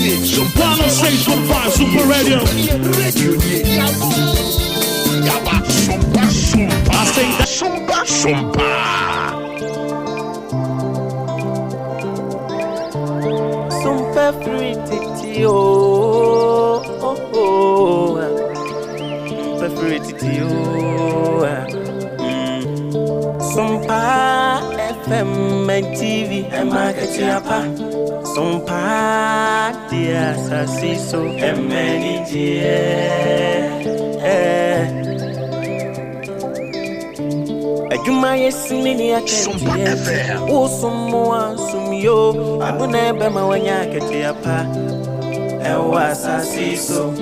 SOMPA 106.5 Super Radio. I think that SOMPA. SOMPA free titio. SOMPA free titio. SOMPA FM and TV and market yapa. SOMPA dia sasiso emenije. Ajuma yesimini akete. Usumu sumio. Abune bema wanya kete yapa. Ewa sasiso.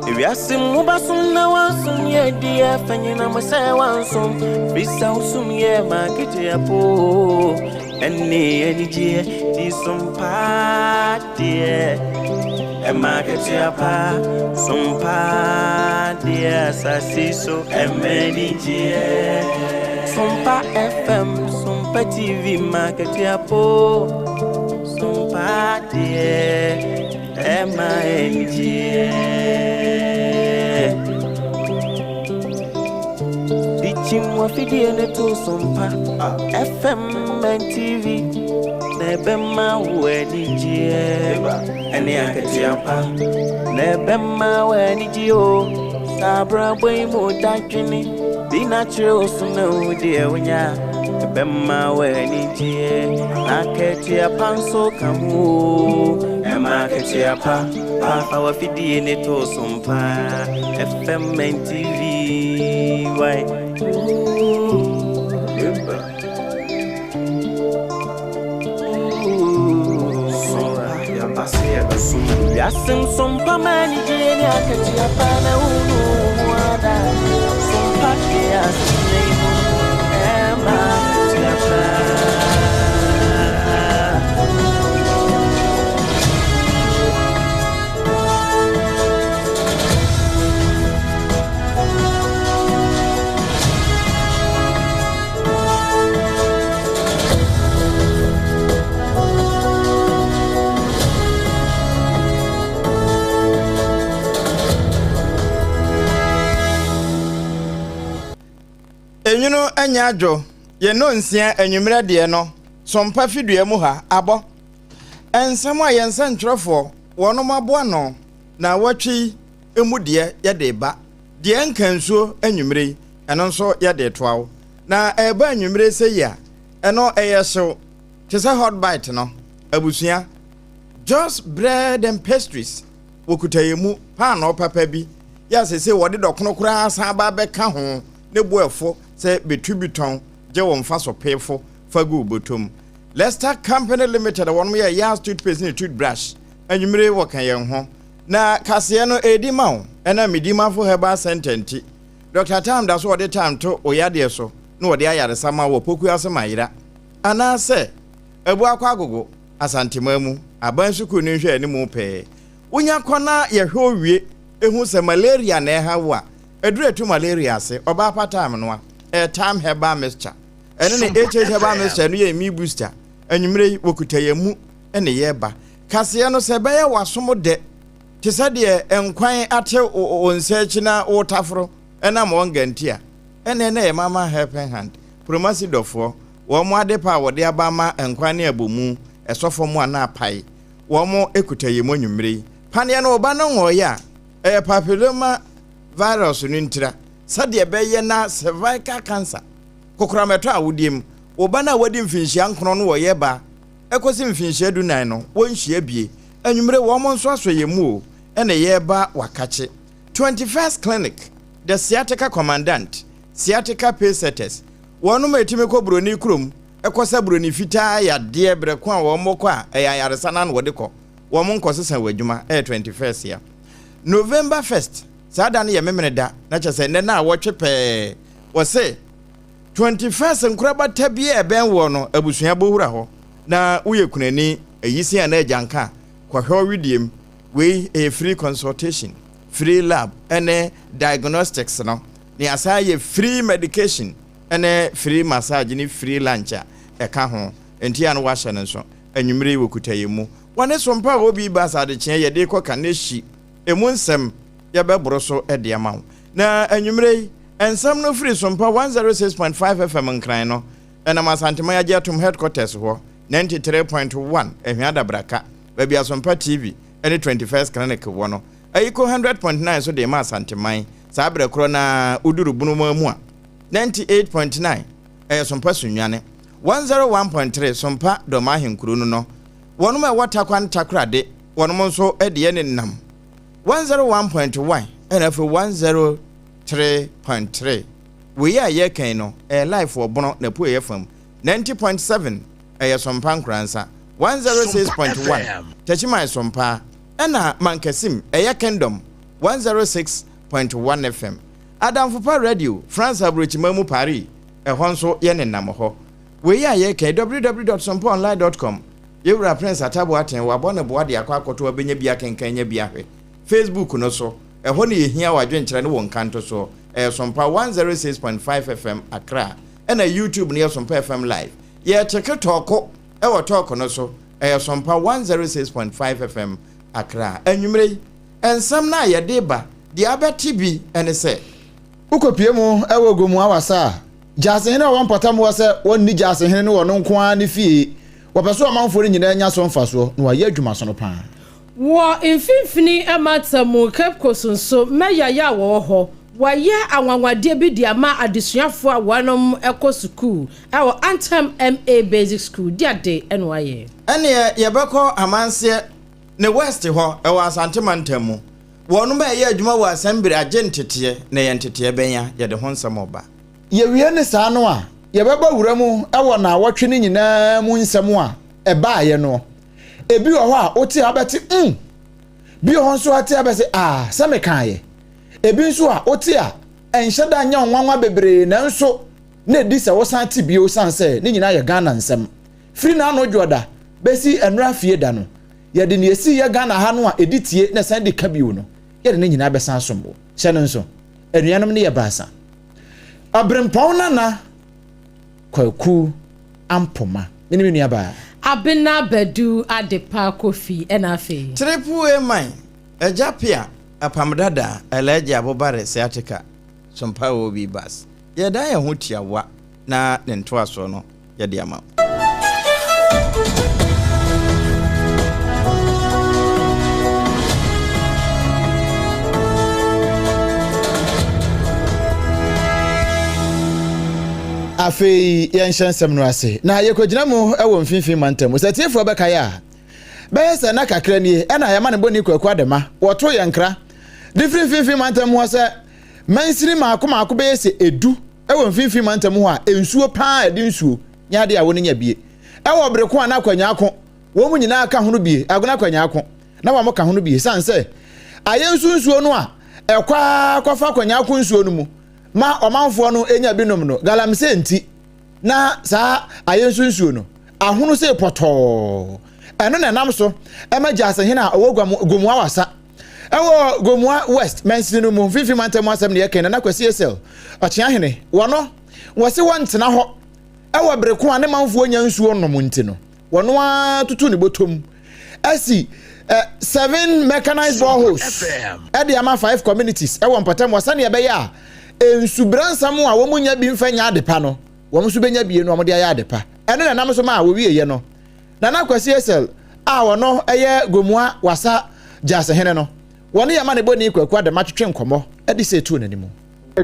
Ibiasim basum na wansum ye dia fanyina masa wansum. Bisa usum ye makete yapo. Eni je di SOMPA dia. E makete yapa. SOMPA dia sasiso emenije. SOMPA FM, SOMPA TV, market yapo. SOMPA dia, MING. Bichim wafidi ene to SOMPA FM and TV. Nebema wenije, ene akete yapa. Nebema wenije o, sabra boy mo dajini. Be natural, so no dear when ya Bema when it I catch your panso come and market your our fidi in it to SOMPA FM and TV. Why? Yasim SOMPA manage any I catch your pana. Yes, you know, anyajo, ye no nsia anwumra de no, SOMPA fidua mu ha abo. Ensama ye nsantrofo, wono mabo no, na watwi emu de ye de ba. De nkansuo anwumre, eno nso ye de toawo. Na eba anwumre se ya, eno eyeso, tese hot bite no, abusua. Just bread and pastries. Wokutayemu pa no papa bi. Ya se wode dokono kura asa ba beka ho, ne boefo. Say betubiton je won fa so pefo fagu botom. Leicester Company Limited one me ya toothpaste ni toothbrush anwumre wo kan yen ho na kase no edi ma wo ena medima fo heba sententi Dr. Tam da so wode time to oyade so na wode ayare sama wo poku asemayira ana se ebu akwa agogo asantemamu aban suku ni hwe ani mu pe unya kona ye hwe owie ehu se malaria na eha wo a edure malaria se oba patam no a time herbal mixture ene ne herbal mixture no ye mi booster anwumre wokutayemu ene ye ba kase no se be ye wasom de te se de enkwan ate onsechi na wotafro ena mo ngantia ene na ye mama helping hand promise dofo wo mo adepa wode abama enkwan ne abomu esofo mo ana apai wo mo ekutayemu anwumre pane no oba no ngoya papilloma virus no ntira sade beye na cervical cancer kokurameto awudiem oba na wadi mfinhia nkrono no woye ba ekosi mfinhia dunan no wonhia bie anwumre wo mo nso asoyemu o ene ye ba wakache 21st clinic the sciatica commandant sciatica pacesetters wonu metime ko broni krom ekosa broni fita ya de breko a wo moko a ayaresa na no wode ko wo mo nkosesa wadwuma 21st ya November 1st sada na ye memene da na chese ne na wotwe pe wo se 21st nkuraba tabie eben wo no abusua bohura ho na uye kunani eyisi ana ajanka kwa hwe widiem we a free consultation free lab and diagnostics no ni asaye free medication and free massage ni free lunch e ka ho enti an wa hye nso anwumre wokutayemu wane sompa obi basa de kyen ye de ko kaneshi emu nsem ye bebro so de ama na anwumre ensam no free sompa 106.5 FM nkran no ena masantema ya jetum headquarters ho 93.1 ehwiada braka baby asompa TV any 21st clinic wo no ayiko 100.9 so de masanteman sa abrekro na uduru bunu mu a 98.9 sompa sunwane 101.3 sompa do mahinkuru no wonu ma wata kwan takrade wonu mo so de ne nam 101.1 and for 103.3 we are ye kan no live for bono na pu FM 90.7 sompa nkransa 106.1 tachima sompa ena mankasim kingdom 106.1 FM Adam Fupa Radio France Abrochimamu Paris honso ye ne nam ho we are ye kan www.sompaonline.com Yewra Prince Atabo aten wa bone boade akwa akoto abenya bia kenkanya bia hwe Facebook no so ho ne yehia wadwenkyere ne won kanto so Sompa 106.5 FM Accra na YouTube ne Sompa FM live ye TikTok wo talk no so Sompa 106.5 FM Accra anwumre ensam na ye deba de abeti bi ene se ukopie mu ewo gomu awasa jase hene won potam wo se won ni jase hene ne wono nko a ne fie wopeso amanfo nyina nya so mfaso na waye adwuma so no pa wo mfimfini amatamu kepkosonso meya ya wo ho waye anwanwade bi dia ma adesuafo a wanom ekosukuu ewo Anthem MA Basic School diade enwaye ene ye beko amanse ne west ho ewo asantemantamu wono ba ye adwuma wo asambere agentete na ye ntete benya ye de honsam oba ye wie ne saa no a ye beba wuramu ewo na wotwe ne nyina mu nsem a eba ye no ebi wo ho a oti abeti bi ho nso ati abese se me kan ye ebi nso a oti a enhyeda anya nwanwa bebre na nso na edi se wo san ti bi o san se ne nyina ye Ghana nsem free na no dwoda besi enra fie da no ye de ne esi ye Ghana ha no a editie na san de ka bi wo no ye de ne nyina besan sombo hye no nso anuanom ne ye baasa abrempon na kwaku ampoma mini nua ba ABENA bedu ADEPA kofi enafe triple man ejapia APAM DADAA eleje abobare siatika sompa obi bas ye dan ye ho tiawa na ne ntoaso no ye de ama afei yenshansem no ase na yekodina mu ewo mfimfin mantam setiefo bekaya bese na kakra nie na ya ma ne boni kwaku adema woto yenkra different mfimfin mantam ho se mansiri maako bese edu ewo mfimfin mantam ho a ensuo pa edi nsuo nyade a woni nya bie ewo breko na kwanya ako wo mu nyina aka hono bie agona kwanya ako na wa mo ka hono bie sanse ayensu nsuo no a ekwa kofa kwanya ako nsuo no mu ma omanfo no enya binom no galamse nti na sa ayensu nsuo no ahono se poto eno na nam so emaja asehina owo gomua wasa ewo gomua west mensi no mu fifi mantem asem ne yake na kwasi esel ochia hene wono wose wontena ho ewo breko ane manfo nya nsuo no mu nti no wono atutu ne botom asi 7 mechanized boreholes edi ama 5 communities ewo mpatam wasane ebeya ensubransa mu a wo munya bi mfanya adepa no wo musu benya bi no omode aya adepa ene na nam so ma wo wiye no na kwasi esel a wono eye gomua wasa jase hene no wono ya ma ne boni kwaku adema twetwe nkomo edi se tu nanimu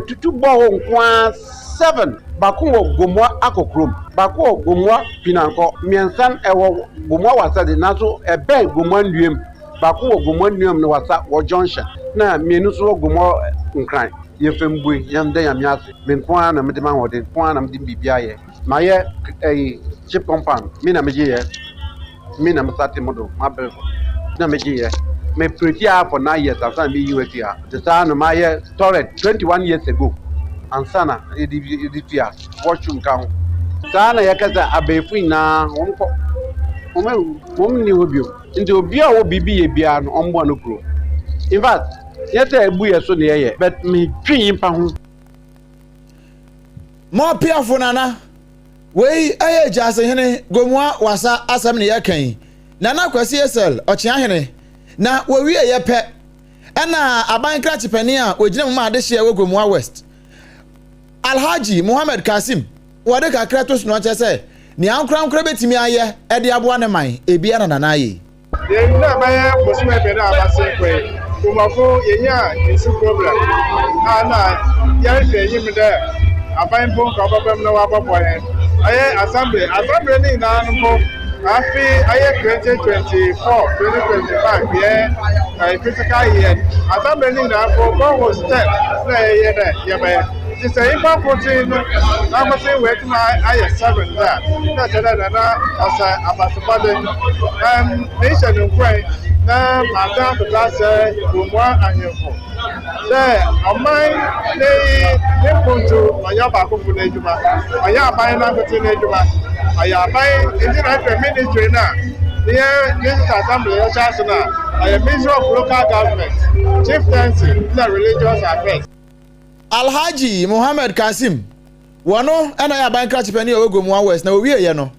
tutu bo ho nkwa 7 bako wo gomua akokrom bako wo gomua pinanko miensan ewo gomua wasa de naso ebe gomua nduem bako wo gomua nduem no wasa wo junction na mienu so gomua nkran ye fembwe yande ya miase menkwa na medema hode kwa na mdim bibia ye ma ye chip compound mi na meje ye mi na msati modo mabel na meje ye me pretty for 9 years after me US here the son my year storage 21 years ago ansana edifia washroom kan sana yakaza abefu na won ni hobio ndi obi a wo bibi ye bia no ombo no kro in fact yes ebu ye so ne ye but me twin pa ho mo piafo nana wei aye jase hene gomua wasa asem ne yakan Nana Kwasi SL Ochiahene na wowie ye pe ena aban krachi pani a ogina mu ma de hye wogomua West Alhaji Muhammad Kasim wode kakra to sunu ache se ni ankra betimi aye e de aboa ne man ebia na nana aye ye na baye bosme be na abase kwe kumafo yenya isi problem ana ya fe yim de aban bon ka babam na wa babo ye aye assembly ni na no afi aye 2024 2025 ye physical year assembly ni na for go step na ye de ye baye it's a important I'm saying where I 7 there. That's another as a ambassador. Nation in Ukraine. Now, Madame the class, Gumwa and Yoko. There, on mine, they put to Mayaba Kufunejuma. I am buying a Kufunejuma. I am buying Indian ministry now. Here, this is assembly of Chasana. I am minister of local government, chieftaincy, the religious affairs. Alhaji Muhammad Kasim wono ena ya ban krachi pani ogomua West na owie ye no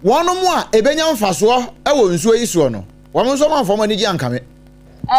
wono mu a ebenya mfaso e wo nsuo yiso no wono so man foma ni gi ankame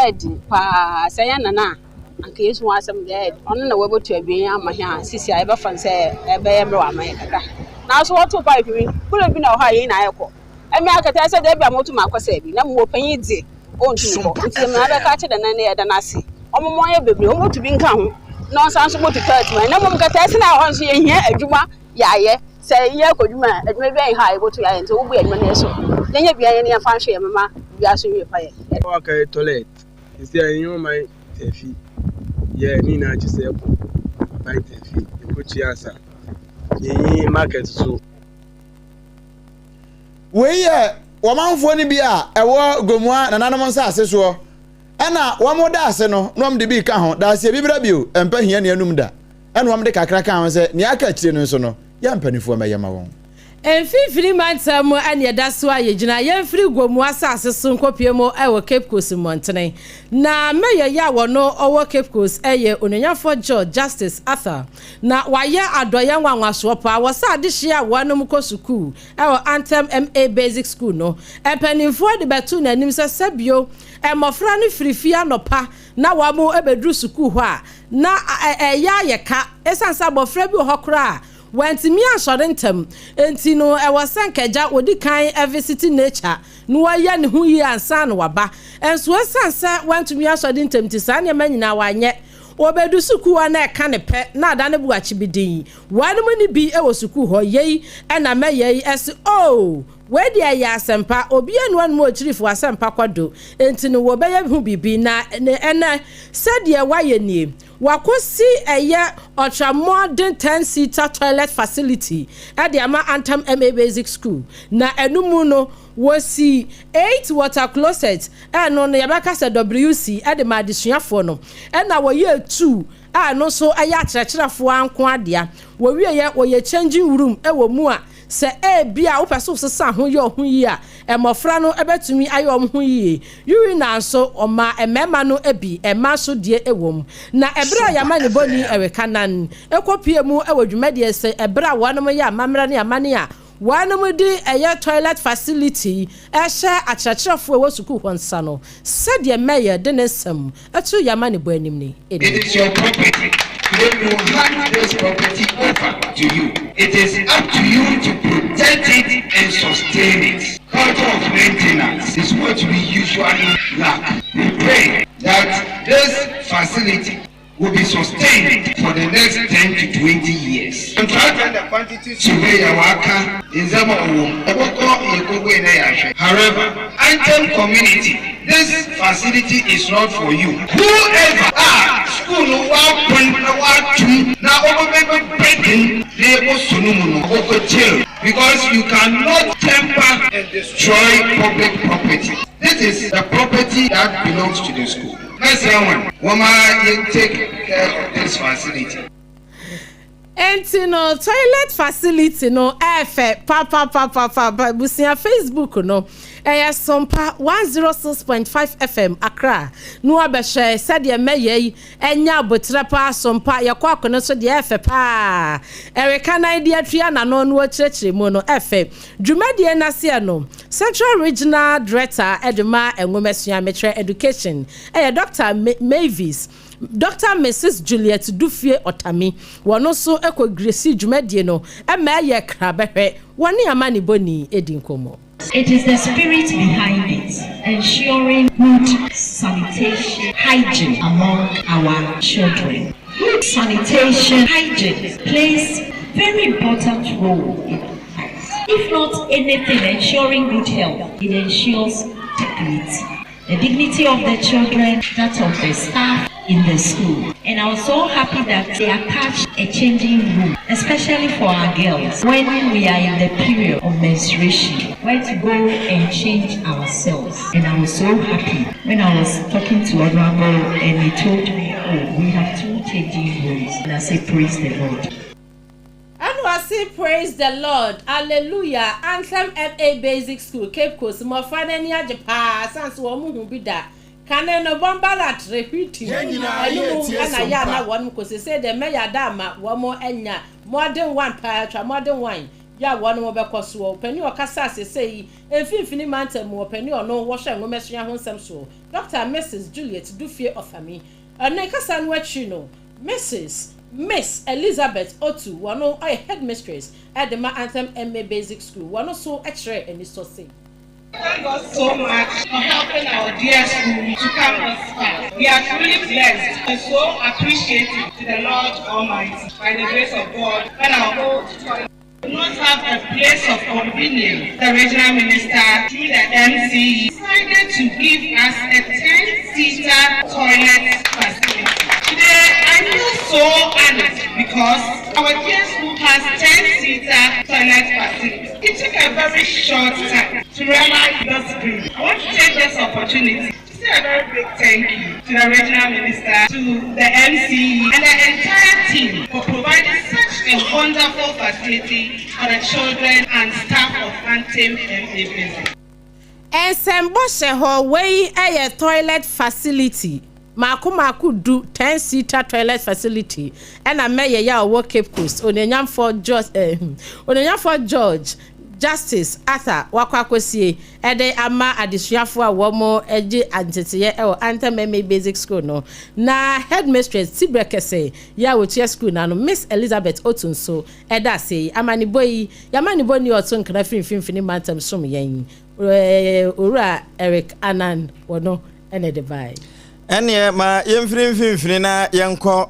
edi pa senya nana anka yesu wasem de ono na wabotu abien amahia sisi a ebe fan se ebe ye mro amahia kaka na so wotu pipe wi kulo bi na ho ayi na ayeko emi akata se de bia motu makwasa bi na mo panyi di ontu ko nti me abeka che de nan ne ye da na ase omomo ye bebre omotu bi nka ho no sanso mo ticket man na mo kata se na ho so ye hia adwuma yaye se ye kodwuma adwuma bi en ha ebotu yaye nti wo bu adwuma na so yenye bia ye ne fa hwe ye mama bia so ye fa ye okay toilet isi ayin my tefi ye ni na chi se ko by tefi ko chi asa ye market so we ye womanfo ni bia ewo gomua nananom nsa ase so ena womoda ase no nom de bi ka ho da ase bibra bio empa hia ne anum da ena wom de kakra ka ho se ne aka kire no so no ya mpanifo mayama won Enfifiri mantam ane edaso ayegina yemfiri gomu asase so nkopiem ewo Cape Coast Montane na meye ya wono owo Cape Coast eye ononyafo George Justice Arthur na waye adoye nwanwaso pa wosa adehia wonom kosuku ewo Anthem MA Basic School no empanifo de betu na nim se sabio emofra no firifia nopa na wamo ebedru suku ho a na eya yeka esansa bofra bi ho kra went me ashorentem enti no e wasankaja odi kan visit nature no waya ne hu yi ansa no waba enso esansa went me ashorentem ti sa ne manyina wanye obedu suku wa na eka ne pe na ada ne buachi bidin wanu mu ni bi e wo suku ho yei e na meyei ese oh we dia ya asempa obi enu anu mo chirifu asempa kwado enti no wo beye hu bibi na ene said waye nie wakosi eye ultra modern 10-seater toilet facility at the Anthem MA Basic School na enumu no wosi 8 water closets eno na yabaka se WC at the madisuafo no na wo ye 2 no so aya kyerɛkyerɛfo anko adea wo wie ye wo ye changing room wo mu a se bia wo pese so sa ho ye ho yi a emofra no ebetumi aye om ho yi yuri na so oma emema no ebi ema so de ewom na ebra ya mane boni eweka nan ekopie mu ewadwumade se ebra wonom ya mamra ne amane a wonom di eye toilet facility ehye akyerɛkyerɛfo wo suku honsa no said ye mayor de nesem etu ya mane bo anim ni it is your property. They will hand this property over to you. It is up to you to protect it and sustain it. Culture of maintenance is what we usually lack. We pray that this facility will be sustained for the next 10 to 20 years. However, Anthem community, this facility is not for you. Whoever school because you cannot temper and destroy public property. This is the property that belongs to the school. Next one, Woma, you take care of this facility. Enti no toilet facility no efe papa busia Facebook no SOMPA 106.5 FM Accra no abehye said ye meye enya botre pa SOMPA ye kwa kono so de efe pa Erika na idea tria na no no chirechire mu no efe dwumadie na se no Central Regional Director Edema Enwomesua Metre Education Dr. Mavis Dr. Mrs. Juliet Dufie Otami wono so ekogresi dwumadie no ye krabehwe woni amani boni edinkomo. It is the spirit behind it, ensuring good sanitation, hygiene among our children. Good sanitation, hygiene plays very important role in life. If not anything, ensuring good health, it ensures dignity. The dignity of the children, that of the staff in the school. And I was so happy that they attached a changing room, especially for our girls, when we are in the period of menstruation, where to go and change ourselves. And I was so happy when I was talking to Honorable and he told me, oh, we have 2 changing rooms. And I said, praise the Lord. And I say praise the Lord. Hallelujah. Anthem FA Basic School, Cape Coast, more fun than Japan, sans woman who be that. Can no bombalat repeating? And I na one because say the mayor dama, one more enya, more than one patra, more than wine. Ya one more because so, penny or cassas say, and 50 months more penny or no wash and woman some so. Dr. Mrs. Juliet Dufie of me. And Nekasan what you know, Miss Elizabeth Otu, one of our headmistress at the Anthem MA Basic School, one also X-ray and so say. Thank God so much for helping our dear school to come this far. We are truly blessed and so appreciative to the Lord Almighty by the grace of God when our old toilet do not have a place of convenience. The regional minister through the MC decided to give us a 10-seater toilet facility. Today I feel so honored because our dear school has 10-seater toilet facility. It took a very short time to realize this dream. I want to take this opportunity to say a very big thank you to the regional minister, to the MC, and the entire team for providing such a wonderful facility for the children and staff of Anthem MA Basic. And Semboshe Hallway a toilet facility. Maku do 10-seater toilet facility. And I may ya work Cape Coast. Onyenyam for George. Justice Arthur Wakwakosie ede ama adisuafo a womo eje antete e Anthem MA Basic School no na headmistress Tibrekese ya wotia school na no Miss Elizabeth Otunso eda say amaniboyi yamaniboni otu nkra finfini mantem som yen owura Eric Anan wono ene de bai ene ma yemfinfini na yenko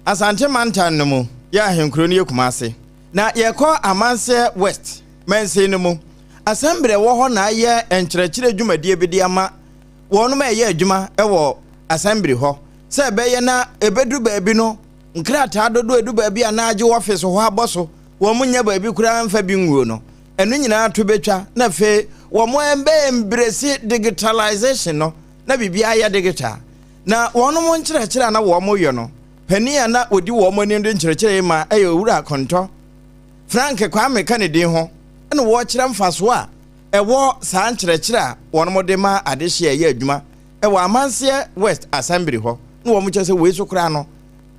Asante Mantan no mu ya henkro ne Kumase na yekọ Amanse West mense no mu assemble wo ho na ye enkyerɛkyerɛ dwumadie bi de ama wɔn ma ye adwuma ɛwɔ assembly ho sɛ bɛyɛ na ebedu baabi no nkrata dodo edu baabi a na agye office ho abɔso wɔn munya baabi kura mfa bi nwuo no ɛno nyinaa to betwa na fe wɔn embrace digitalization no na bibia ya digital na wɔn mo nkyerɛkyerɛ na wɔn mo yɛ no pani na odi wɔn ni nkyerɛkyerɛ ma ɛyɛ owura kontɔ Frank Kwame Kennedy ho na wo kyerɛ mfaso a ɛwɔ saa nkyerɛkyerɛ a wɔn mo de ma adehye ɛyɛ adwuma ɛwɔ Amanse West Assembly hɔ na wɔn kyerɛ sɛ wei so kra no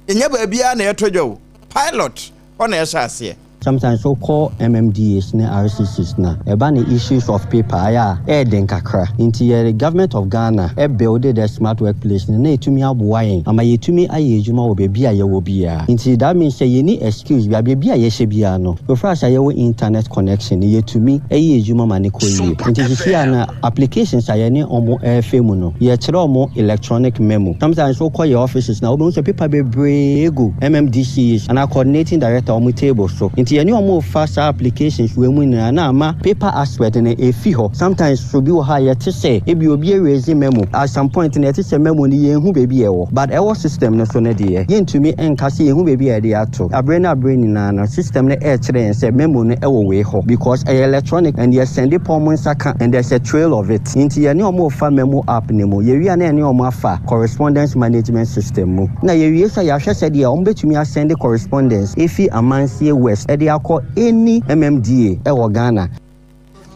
ɛnya baabia na yɛtɔdwo pilot hɔ na yɛhyɛ aseɛ. Sometimes so call MMDAs ne RCCs na eba ne issues of paper aya den kakra inti the government of Ghana build the smart workplace na etumi aboa yen ama yetumi aye adwuma wo bia ye wo bia inti that means say ye ni excuse bia ye hye bia no so far say ye internet connection yetumi aye adwuma ma ne koye inti hye na applications aye ne omo femu no ye kire omo electronic memo sometimes so call your offices na obo so paper be brego MMDCs and coordinating director omo table so nti ene omo fa sa applications we mu na ama paper aspect na efi ho sometimes so bi wo ha ye te say e bi obi raise memo at some point na te say memo ni ye hu bebi e wo but our system no so na de ye ntumi enka say ye hu bebi e de ato abrena na system na e kire en say memo no e wo we ho because electronic and you send it pomon saka and there's a trail of it nti ene omo fa memo app ne mo ye wi na ene omo afa correspondence management system mu na ye wi say ya hwe say de omo betumi send the correspondence efi amansie west e de akọ any mmda e wo Ghana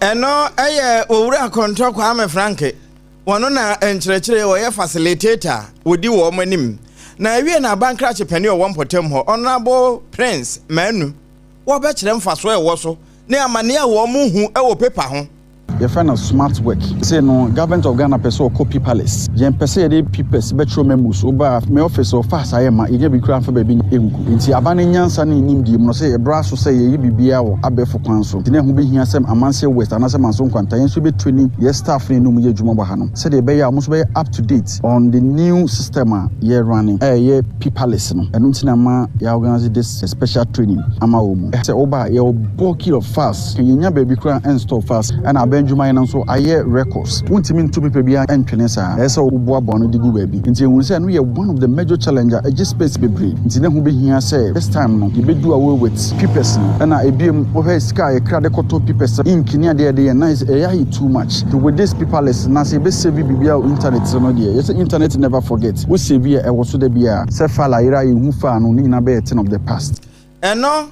eno eye owura kontrol kwa ame franke wono na enkyerɛkyerɛ wo ye facilitator wodi wo manim na ewie na bankrach pani o wompotem ho honorable prince manu wo be kyerɛ mfaso e wo so ne amane a wo mu hu e wo paper ho your friend of smart work say no government of Ghana person copy palace yen person dey papers betro memos oba me office of fast ayema e be kura fa ba bi enku nti abane nyansa na nim di no say e bra so say ye bibia wo abefo kwan so de ne ho be hia sem amanse west anase manso kwanta yen so be training ye staff ne no mu ye djuma ba hanom say de be ya mo so be up to date on the new system ye running ye palace no enu ntina ma ya organize this special training ama wo mu say oba ye bulky of fast yenya ba bi kura install fast and Juma and so aye records. Untimin to people be entrenesa. Esa ubo abono digu baby. Inti we say we are one of the major challenger. Just space be brave. Inti na hu be here say this time no. You be do away with papers. And I be over sky crowd koto papers. Ink near there nice. Too much. To with this paperless. Na say be save bibia internet so no there. Yes, internet never forget. We save here e was so de bia. Say fala ira hu fa no ni na be a thing of the past. Eno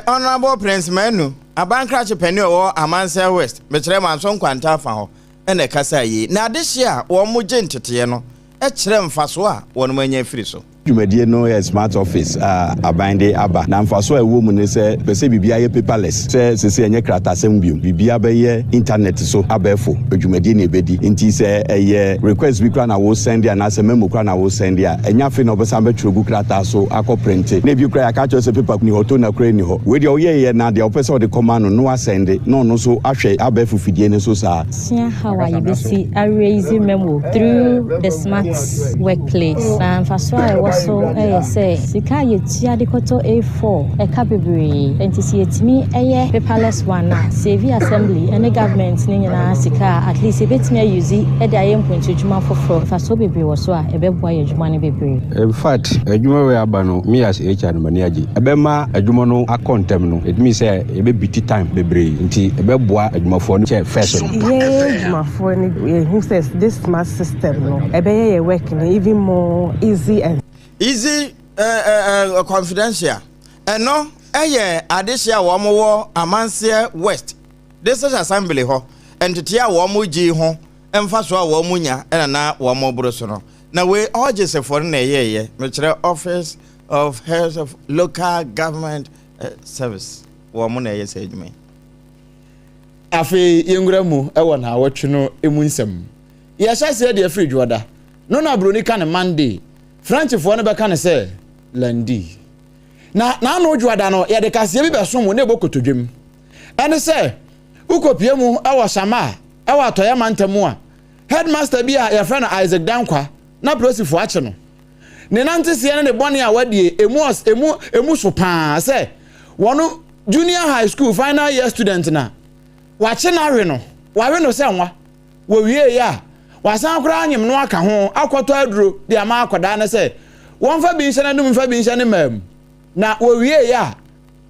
honorable Prince Manu. Abankrach penny or Amansa West, Metre Manson Quanta fa ene kasa yi. Na this year wo mo gentete no e kire mfaso a won manya firi so. Jumedie no a smart office abande aba na mfaso a wo mu ne se pese bibia ye paperless se enye krata asem biom bibia be ye internet so abefo jumedie ne bedi nti se eye request bi kra na wo send ya na se memo kra na wo send ya enya fe na obesa be trogu krata so akọ print na bi kra ya ka cho se paper ni hoto na kra ni ho we de oye ye na de opesa o de command no send no so ahwe abefo fidie ne so sa how are you busy raising memo through the smart workplace and mfaso a so say sika ye tia de koto A4 e ka bebre entisi etimi eye paperless one na save assembly and the government ni nyina sika at least e betimi use e de ayem point adwuma foforo fa so bebre wo so a e beboa ye adwuma ne bebre in fact adwuma we aba no me as HR no mani agi e be ma adwuma no akontem no it means say e be biti time bebre nti e beboa adwumafo no che first no adwumafo ni who says this smart system no e be ye work no even more easy and easy confidential eno adisia wo mo wo Amansie West this is assembly ho entity a wo mo gi ho emfa so a wo mo nya na wo mo bro so no na we all just for na ye me kire office of heads of local government service wo mo na ye say adwuma afi yengura mu e wona awotwe no emu nsem ye sha se de afri dwoda no na broni kan Monday French for no be kan say landi na no dwoda no ye de kase bi beso mu na ebokotodwem ene say ukopie mu awo sama awo atoya mantamu a headmaster bi a ye friend Isaac Dankwa na prosifo ache no ne nantese ne bone a wadie emu so pa say wono junior high school final year student na wache na we no say nwa wo wie ya wasan kura anyim no aka ho akoto aduro de ama akoda na say won fa bi nhyɛ na fa bi nhyɛ ne mam na wo wie ya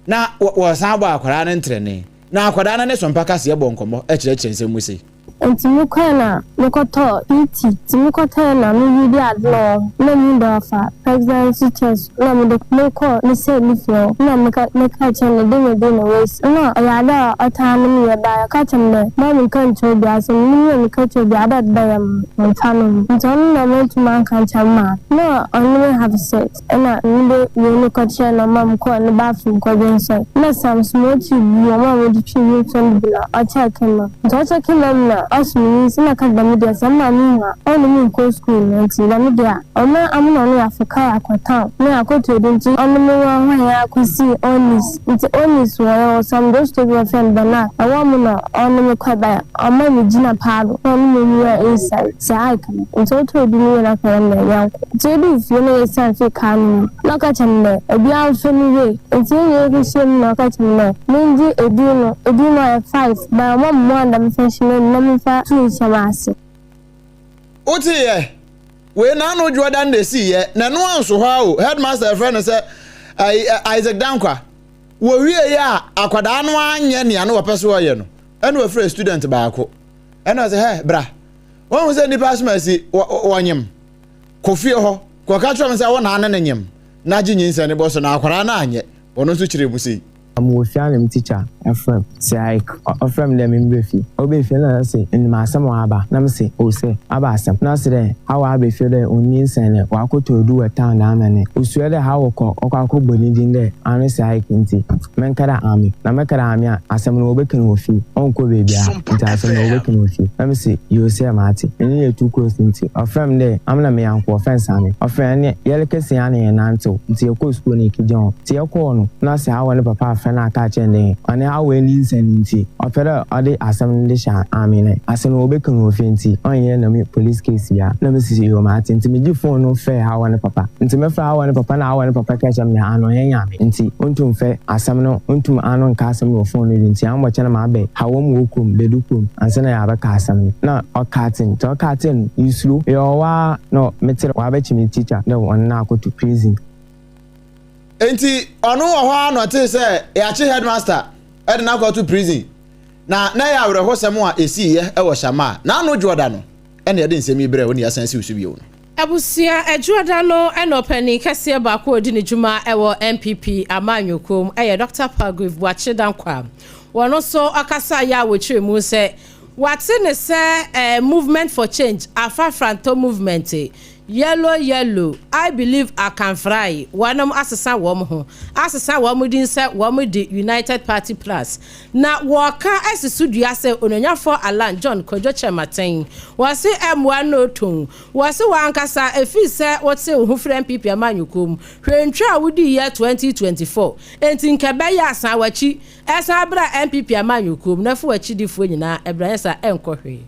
na wo san ba akoda ne ntrene na akoda na ne so mpaka se ebo nkomo ekyerekyere nsɛm mu sei Ntimi na nukoto iti timi kote na nuyidi adlo na munda fa presidency chess na munda meko ni se ni fio na meka chane de na wes na ayada atanu mi ba ka chane na mi kan chobi aso mi ka chobi ada dayam mfano ntonu na metu man kan chama na only have sex na minde yenu ko chane mam ko ni bathroom ko benso na sam smoti bi mama we di chiwi so bila acha kema ntocha kema na osumi sina ka da media sama mi ha onu mi ko school nti da media oma amuna no Africa akwata na akoto dinti onu mi wa ya kusi onis nti onis wa some those to be friend bana awamuna onu mi kwaba ama mi jina palo onu mi wa inside sai kan nti to bi mi na ka na yanko nti bi fi na yesa fi kan na ka chamne ebi an fe mi we nti ye ku shem na ka chamne minji edino 5 ba mo anda mi fashion na mi fa tu chamase Oti ye we na no Jordan de see ye na no anso ha o headmaster friend say Isaac Dankwa wo wie ya akwada no anye ne anu opeso ye no ene we free student ba ako ene say hey bra won say ni pass mercy wonyem kofie ho ko ka tro me say wona ane ne nyem na gi nyinsa ne boso na akwara na anye wono so kire mu sei I'm with your teacher, a friend. Say, I friend them in Briefy. Obe feel say, in my summer abba. Nam say, oh, say, abasam. Now say, how I be feel the union send Wako to do a town amene. Uswede how call Okako Bonidin there. And say, I can see. Menkara army. Namekara army. As I'm no waking with you. Uncle baby. As I'm no waking with you. Let me see, you say, Marty. And you're too close into a friend there. I'm not me uncle fence army. A friend, Yelkasiani and Anto. Till your school Nicky John. Till your corner. Now say, I want papa. Na catch and on how we need sending opera or the assembly army. As an obecon of Finty, on ye no police case here. Let me see you, Martin, to me, you phone no fair. How one papa. Into me flower and papa now and papa catch me ano yami. Inti, untum fair, as some no untum anon castle or phone in Tiam, watching my bay. How one wokum, bedukum, and send I have a castle. No, or carton, to a carton, you slew your no, metal, wabachimi teacher, no one now go to prison. Enti onu ohwa no te say yachi headmaster e na go to prison na ya wure hosem a esi ye e wo shama na no Jordan no e na ye de nsemi bre woni asansi usu bi wo Abusia Jordan no e no pani kase ba ko odi ne juma e wo MPP amanyokom e ye Dr. Pagriv Wachi Dankwa wono so akasa ya wo chiremu say wate ne say movement for change afa franto movement yellow I believe I can fry wanam asesa wom ho asesa wom din se wom di United Party Plus na waka asisu dua se ononyafo Alan John Kojo Chematen wase M1 no ton wase wankasa efi se wote hu frem MPP amanyukom hwentwa wudi year 2024 enti nkebe ya asan wachi esa bra MPP amanyukom na fo wachi difo nyina ebransa enkohwe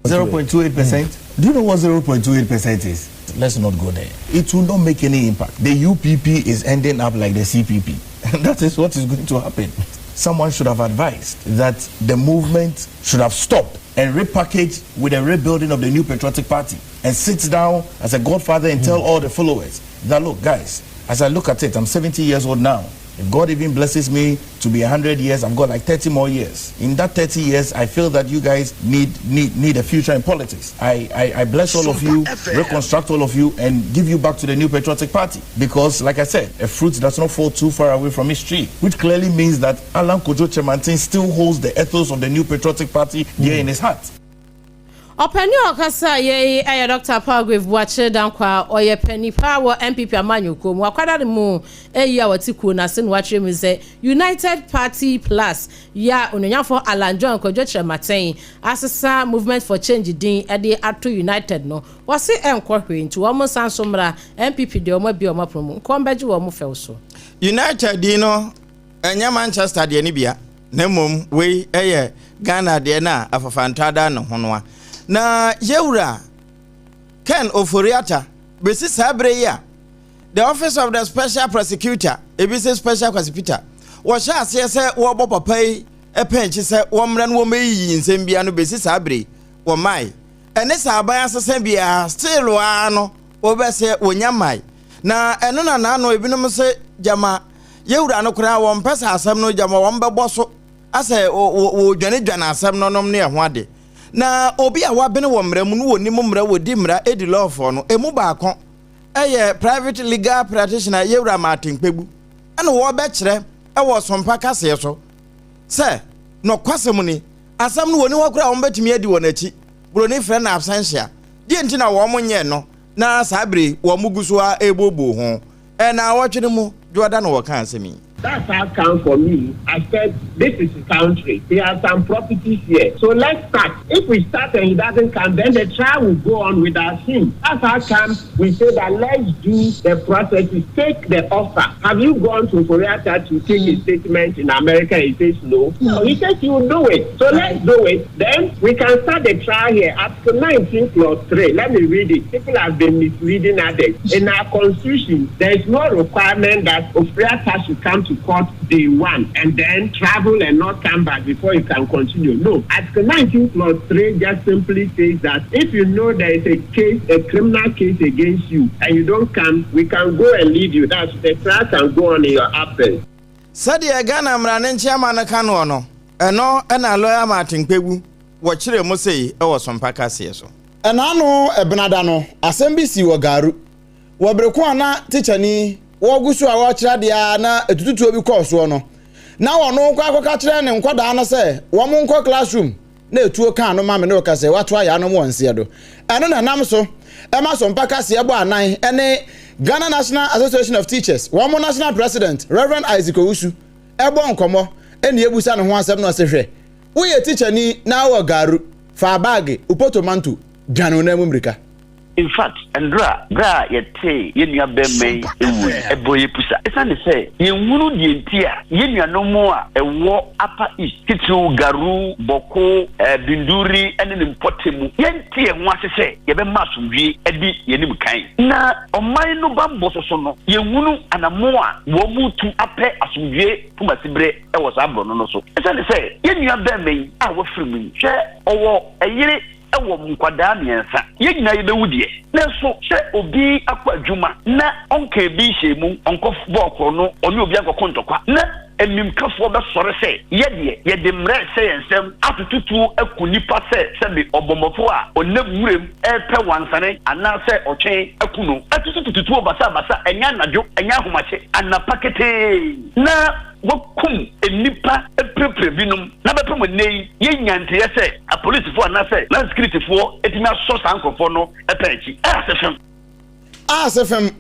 0.28%. Do you know what 0.28% is? Let's not go there. It will not make any impact. The UPP is ending up like the CPP. That is what is going to happen. Someone should have advised that the movement should have stopped and repackaged with a rebuilding of the new patriotic party and sits down as a godfather and tell all the followers that, look, guys, as I look at it, I'm 70 years old now. If God even blesses me to be 100 years, I've got like 30 more years. In that 30 years, I feel that you guys need a future in politics. I bless all of you, reconstruct all of you, and give you back to the new patriotic party. Because, like I said, a fruit does not fall too far away from its tree, which clearly means that Alan Kojo Chematen still holds the ethos of the new patriotic party dear in his heart. Openi okasa ye Dr. Pagriv Wachi Dankwa oye penny power MPP amanyukom wakwada mu ya watiku na sin watwe mu say United Party Plus ya ononyafo Alan John Kojo Chematen asesa movement for change din e de ato United no wase enkohwe nti wo sansomra MPP de omo bi omo promo kombeji wo mo fewso United din no enya Manchester de ni bia na mom we eye Ghana de na afafantada no honoa na Yeura Ken Oforiata besi sabre ya the office of the special prosecutor ebisi special prosecutor was say wo bo papai e penchi se wo mra no meyi nsem bia no besi sabre wo mai ene saban asese bia still wa no wo be se wonyamai na eno na no ebinom se jama Yeura no kra wo mpesa asem no jama wo mbebo so ase wo dwane asem no nom ne ho ade na obi a wabene wo mramu no woni mumra wodi mra edi law for no emu ba akon eye private legal practitioner Yeura Martin Pegbu ana wo be kire e wo sompa kase so se no kwasem ni asam no woni wakura wo betimi adi won achi bro ni frɛ na absentia die nti na wo monye no na sabre wo muguso a ebobo ho na wotwene mu Jordan wo kan asemi That's how come for me. I said, this is a country. There are some properties here. So let's start. If we start and he doesn't come, then the trial will go on without him. That's how come we say that let's do the process. Take the offer. Have you gone to Koreata to take a statement in America? He says no. No, he says you will do it. So let's do it. Then we can start the trial here. Article 19 clause 3. Let me read it. People have been misreading others. In our constitution, there is no requirement that Koreata should come to court day one and then travel and not come back before you can continue. No. Article 19 clause 3 just simply says that if you know there is a case, a criminal case against you, and you don't come, we can go and leave you. That's the trial can go on in your absence. Sadia Ghana Mranen Chairman Kano no. Eno ena lawyer Martin Pebu. Wachire mo sei e wo SOMPA kase so. Ena no ebenada no asembisi wo garu. Wo breko ana teacher ni wo gusu a wo kira dia na etututu obi course no. Na wo no kwa akwa kira ne nkwada na se wo mo nkọ classroom na etuo kan no ma me no kase wato aya no mo nse do. Eno na nam so e ma SOMPA kase e bo anan ene Ghana National Association of Teachers, one national president, Reverend Isaac Owusu, Ebon Komo, and Yebusan and one seven or seven. We a teacher ni now a garu, far bag, upotomantu, Janone Mumbrika. In fact, Andra, gra yete, yenya beme, a boy pusa. It's only say, ye wuru di entia, yenya no more, a war upper east, Titu, Garu, Boko, Binduri, and an importemu. Yentia wants to say, ye be masumbi, edi, yenim kind. Na, o my no bamboso sono, ye wunu and a more, womu to ape asumbi, Pumasibre, I was abrono so. It's only say, yenya beme, I was free, share, or a year. Ewo mkwada miensa yegina yebe wudie nanso se obi akwa adwuma na onka bi hyemu onko football no oni obi akwa ntokwa na emimkafo be sore se yede mre se yensem atututu akunipa se bi obomofo a onabwurem epe wansane ana se otwen akuno atutututu basa enya nadwo enya ahomache anapakete na wakum enipa eprepre binum na bepem nei yenyante yese a police for na se na security for etimi aso sankofo no epechi asefem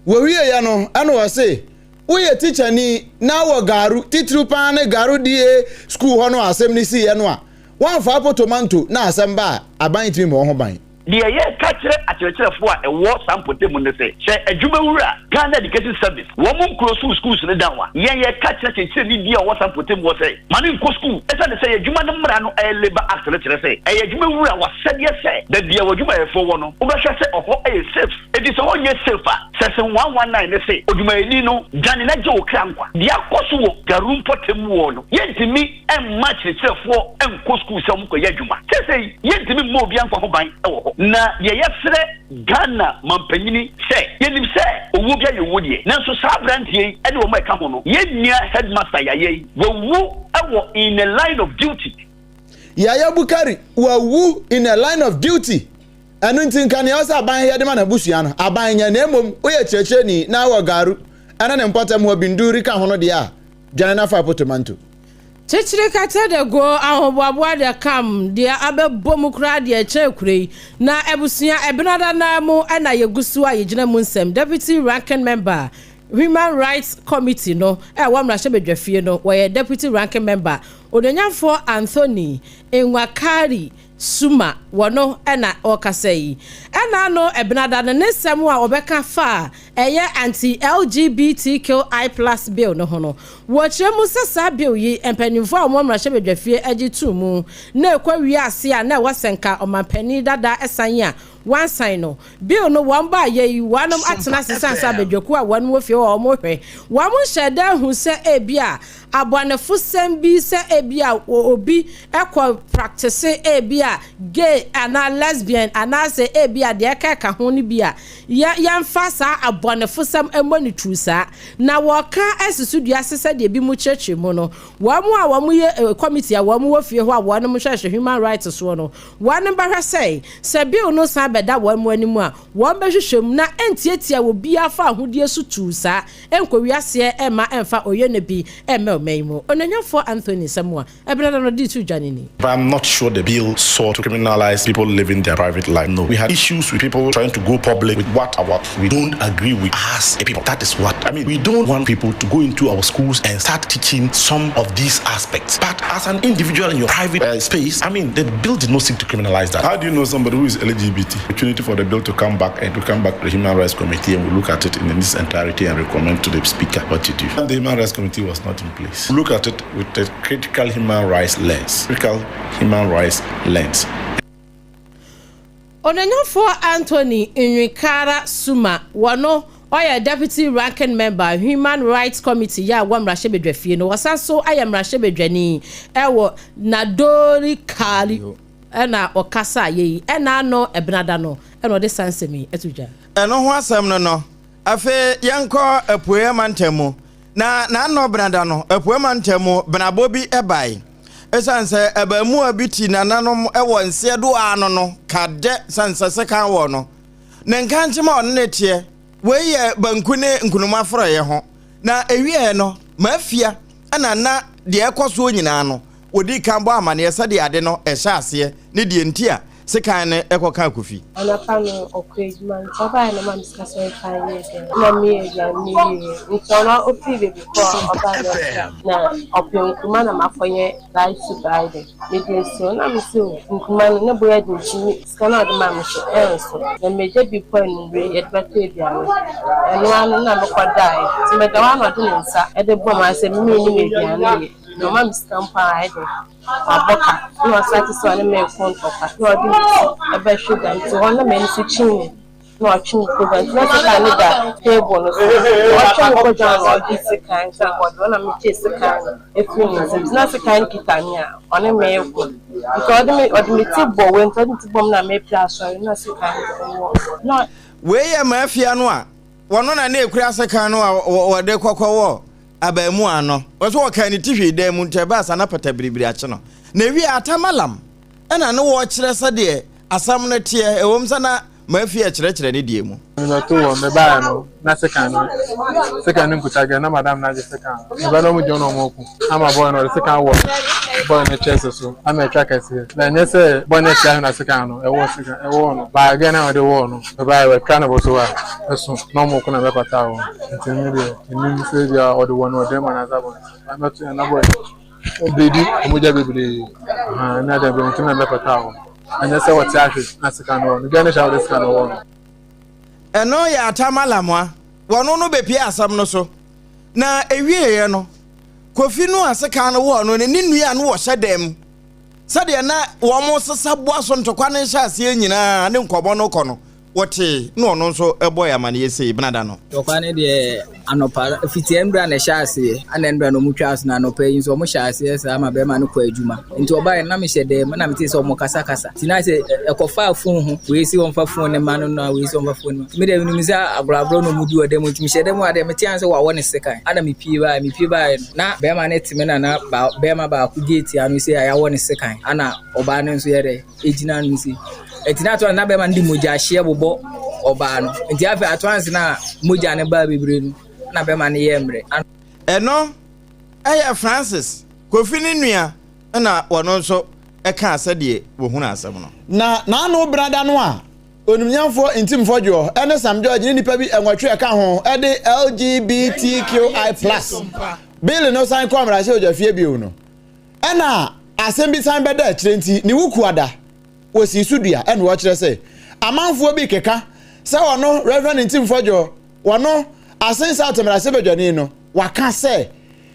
we wie ya no ana wa se we teacher ni na wo garu titru pa na garu die school ho no asem ni si ye no a wan fa potomanto na asem ba aban timi mo ho ban the year catcher at your for a war sample them say adwuma wura Ghana Education Service woman close schools in the downwa ye catcher say ni dia war sample them was say man go school e say adwuma no mra no labor act lecture say adwuma wura was said yes say that dia adwuma e for no wo be say oho e safe it is all yes safer section 119 say adwuma ni no Ghana na je o kra nkwa dia koso wo garum potem wo no yentimi en match lecture for en ko school say mo ko ye adwuma say yentimi mo bia nkwa ho ban e wo na ye yefre Ghana mampanyini say yenim say owu bia ye wodie nanso sa brantie ene wo meka ho no ye nia headmaster yaye wo in a line of duty Yaya Bukari wo in a line of duty anu ntin kan ya osa aban ye de ma na busua no aban nya na emom wo ye chirechire ni na wo garu ana ne mpota mo binduri ka ho no de a dwane na fa potomanto Chichire kata de go ahoboabo de kam de abebom kura de chekure na ebusua ebenada na mu na yegusu a yegina mu nsem deputy ranking member Human Rights Committee no wamra shebedwafie no we deputy ranking member Odonyafo Anthony Enwakari Suma wono na okasai na no ebenada na nsem a obeka fa eye anti LGBTQI+ bill no hono wo chemu sasa bill yi empanimfo a momra shebedwafie agitu mu na ekwa wiase a na wasenka omampani dada esan a one sign no bill no one ba ye wanom atena sesansa bedwaku a wan wo fie o mo hwe wa mo hyeda hu se ebia abonefo sembi se ebia obi ekwa practice ebia gay ana lesbian ana se ebia de ka ho ni bia ya mfa sa abonefo sem emoni trusa na woka esusu dua sese de bi mu cheche mu no wa mo a wa mo ye committee a wa mo wo fie ho a wanom hwehwe human rights so no wanom ba hwe se bill no sa beda wo mu animu a wo be hwehwem na entietia wo bia fa ahodie so tu sa enkowiase ema emfa oyene bi ema omaimu onanyafo Anthony Samoa ebena no di tu dwanini. I'm not sure the bill sought to criminalize people living their private life. No, we had issues with people trying to go public with what we don't agree with as a people. That is what I mean. We don't want people to go into our schools and start teaching some of these aspects. But as an individual in your private space, I mean, the bill did not seek to criminalize that. How do you know somebody who is LGBT? Opportunity for the bill to come back to the Human Rights Committee, and we look at it in its entirety and recommend to the Speaker what to do. And the Human Rights Committee was not in place. We look at it with the critical human rights lens. Onanyafo Anthony Inwikara Suma wano oya deputy ranking member Human Rights Committee ya wamrashe bedwafie no wasanso ayamrashe bedwani ewo nadori kali ena okasa ye ena no ebnada no ena de sansemi etuja eno ho asem no afe yanko apuye mantemu na no branda no apuye mantemu benabobi ebai esanse ebamu abiti nananom ewo nsiedo ano no kade sanse sekan wo no ne nkanchema on netie weye bankune nkunuma afro ye ho na ewie no mafia na de ekoso nyina no wodi kan bo amane yesa de ade no ehya ase ne de ntia sekan ne ekoka kofi anapa no okredman baba na mam skase kan ye na mi ya mi ntona opi be ko oba na opin kuma na mafonye right to guide me dey so na mi so kuma ne boya de chi skana de mam so enso na meje bi po nu re ye ba te bia no eno anu na me kwadai ti me da wa no de nsa e de bo ma se mi ni me bia no no mam stampa ide aboka no satisfy na me kontoka no di ebe sugar nti wona me nsi chin no achin program na se kan da table no so achin ko jan no di se kan sa ko wona me che se kan e fu ni na se kan kitania ona me ko because me ti bo we nti bom na me plus na se kan no we ya mafia no a wono na ekura se kan no a wode kokkowo abamu ano oso wokan ni tihwe dem nteba sana pata biribiri ache no na wi atamalam ena no wo kire se de asam no tie ewom sana mafia kire ne die mu no to wo me ba no na sekan no nkutaga na madam na je sekan me ba no mu jono mo ku ama boy no sekan wo boy no chese so ama traka se na nye se boy no tia na sekan no e wo no ba ga na de wo no ba we kan bo so a eso no mo ku na be kwata wo ntimi de ni se dia o de wo no de mana za bo na to na boy obredi omoja bebere na da be ntimi na be kwata wo anya se what ahwe na sekan no no ga na sha wo sekan no eno ya atamalamwa wono no bepie asam no so na ewieye no kofi no aseka no wo no ne nua no wo hyedem sade na wo mo sesa boa so ntokwa ne hya ase nyina ne nkobo no kono wote no no nso ebo ya mane yesi benada no tokwa ne de anopa fiti embra na hya ase ana embra no mutwa ase na anopa yin so mo hya ase sa ama be ma no kwa adwuma nti oba na me hyedem na me ti so mo kasa tina se ekofa afun ho we si won fa fun ne ma no na we si won fa fun me de ni za abrabro no mudi o de mo timi hyedem ade me ti an se wa woni sekan ana me pie ba na be ma ne timi na be ma ba ku gate anu se ya woni sekan ana oba ne nso ye de ejina no si etina to na be ma ndi moja hye bobo oba no nti afa atwanse na moja ne ba bebre no na be ma ne yemre eno aya Francis kofi ni nua na wono nso eka asade wo hunu asem no na no brada no a onumnyamfo intimfo jo ene Sam George ni nipa bi enwatwe eka ho e de LGBTQI+ bill no sign kwamra se ojafie bi o no ena asem bi sign beda akire nti ni wukuada wosi sudua ene wo kire se amanfo bi keka se wono Reverend intimfo jo wono asensa atemra se bedwani no waka se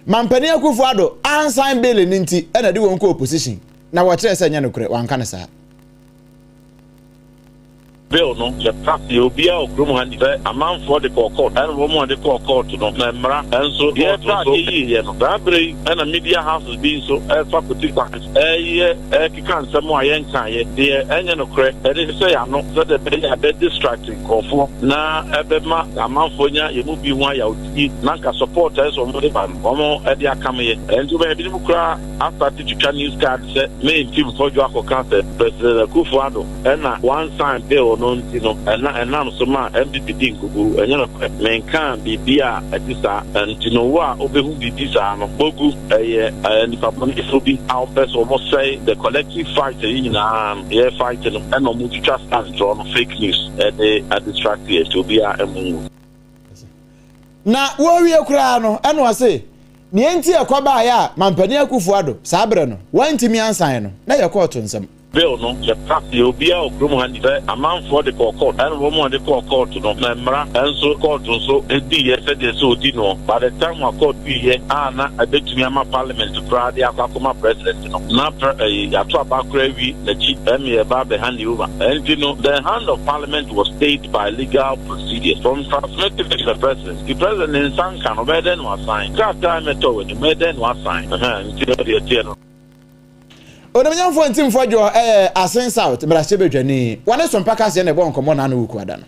mampani akufuado ansign bill ni nti ene de won ko opposition na wo kire se nya no kure wanka ne sa bill no the party obia okrum handi a man for the court and woman the court no memra and so yeah no dabre and a media house is being so faculty class kikan some ayen kan ye the enya no kre e say no so the be distracting kofo na ebema a man for nya ye mu bi ho ya oti na ka support us on the ban omo e dia kam ye and to be bi mu kra after the news card say main team for you akoka president Kufuado and one sign bill no ntino enam so ma MPP din kugu enye no menka bibia atisa ntino wa obehu bibisa no bogu nipa pon ifobi our best almost say the collective fight fight no and no mutu trust and draw no fake news at the distract here to be emu na wo wie kura no eno ase ne enti ekoba ya mampani akufuado sabre no wantimi ansan no na yekoto nsem bill no the party obia okrum handi a man for the court and woman the court no memra and so court so edi yes dey so di no by the time we court be here na abetumi ama parliament to proud the akoma president no na ya to abakra wi na chi me ba be hand over and you know the hand of parliament was stayed by legal procedures from transmitted to the president in sanka no better than was signed that time to when the better than was signed the Onamnya mfo ntim fojo asen south brashe bedwani wane sompa kase na ebo nkomo na wukuada no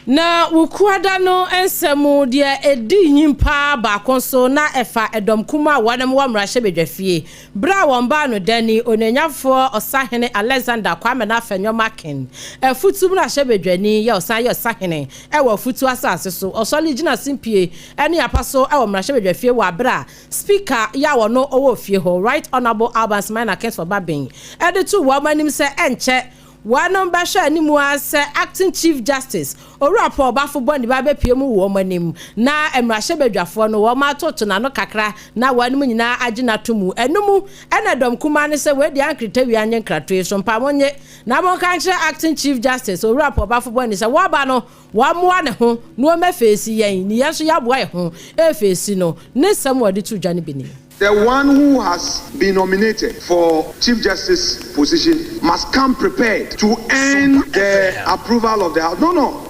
na wukuada no ensemu de edi nyimpa ba konso na efa edom kuma wane mo mrashe bedwafie bra won no dani onanyafo osahene Alexander Kwame na Fenyomakin efutu mrashe bedwani ya osahene ewa futu asase so osoli gina simpie ene apaso ewa mrashe bedwafie wa bra speaker ya wono owo fie ho right honorable Albans Minor Kings for Babin editu wo manim se enche one number share ni mu as acting chief justice orapo bafo boni ba bepie mu wo manim na emrahye bedwafo no wo ma toto na no kakra na wanu mu nyina agina tomu enumu enadom kuma ne se we di ankrita wi anye nkratoe so mpa monye na mon kan kire acting chief justice orapo bafo boni se wo ba no wa moa ne ho no me fesi yen ni yeso ya boa ye ho e fesi no ne sam wadi tu dwane bini. The one who has been nominated for Chief Justice position must come prepared to earn the approval of the House. No,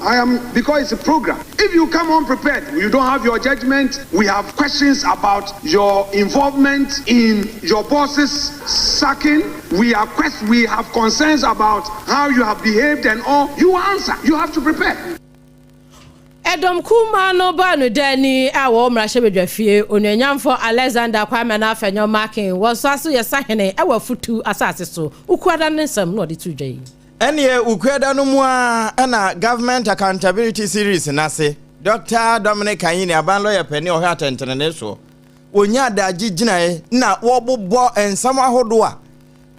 because it's a program. If you come unprepared, you don't have your judgment. We have questions about your involvement in your boss's sacking. We have concerns about how you have behaved and all. You answer. You have to prepare. Edom kuma no ba no dani awo mrahye bedwafie onanyamfo Alexander Kwame na Fenyomakin wosaso yesahene ewa futu asase so ukuada nsem no de tudwai ene ukuada no mu a na government accountability series na se Dr. Dominic Kanyini aban lawyer pani o ha tentene so onya daji ginae na wo bobbo ensam ahodo a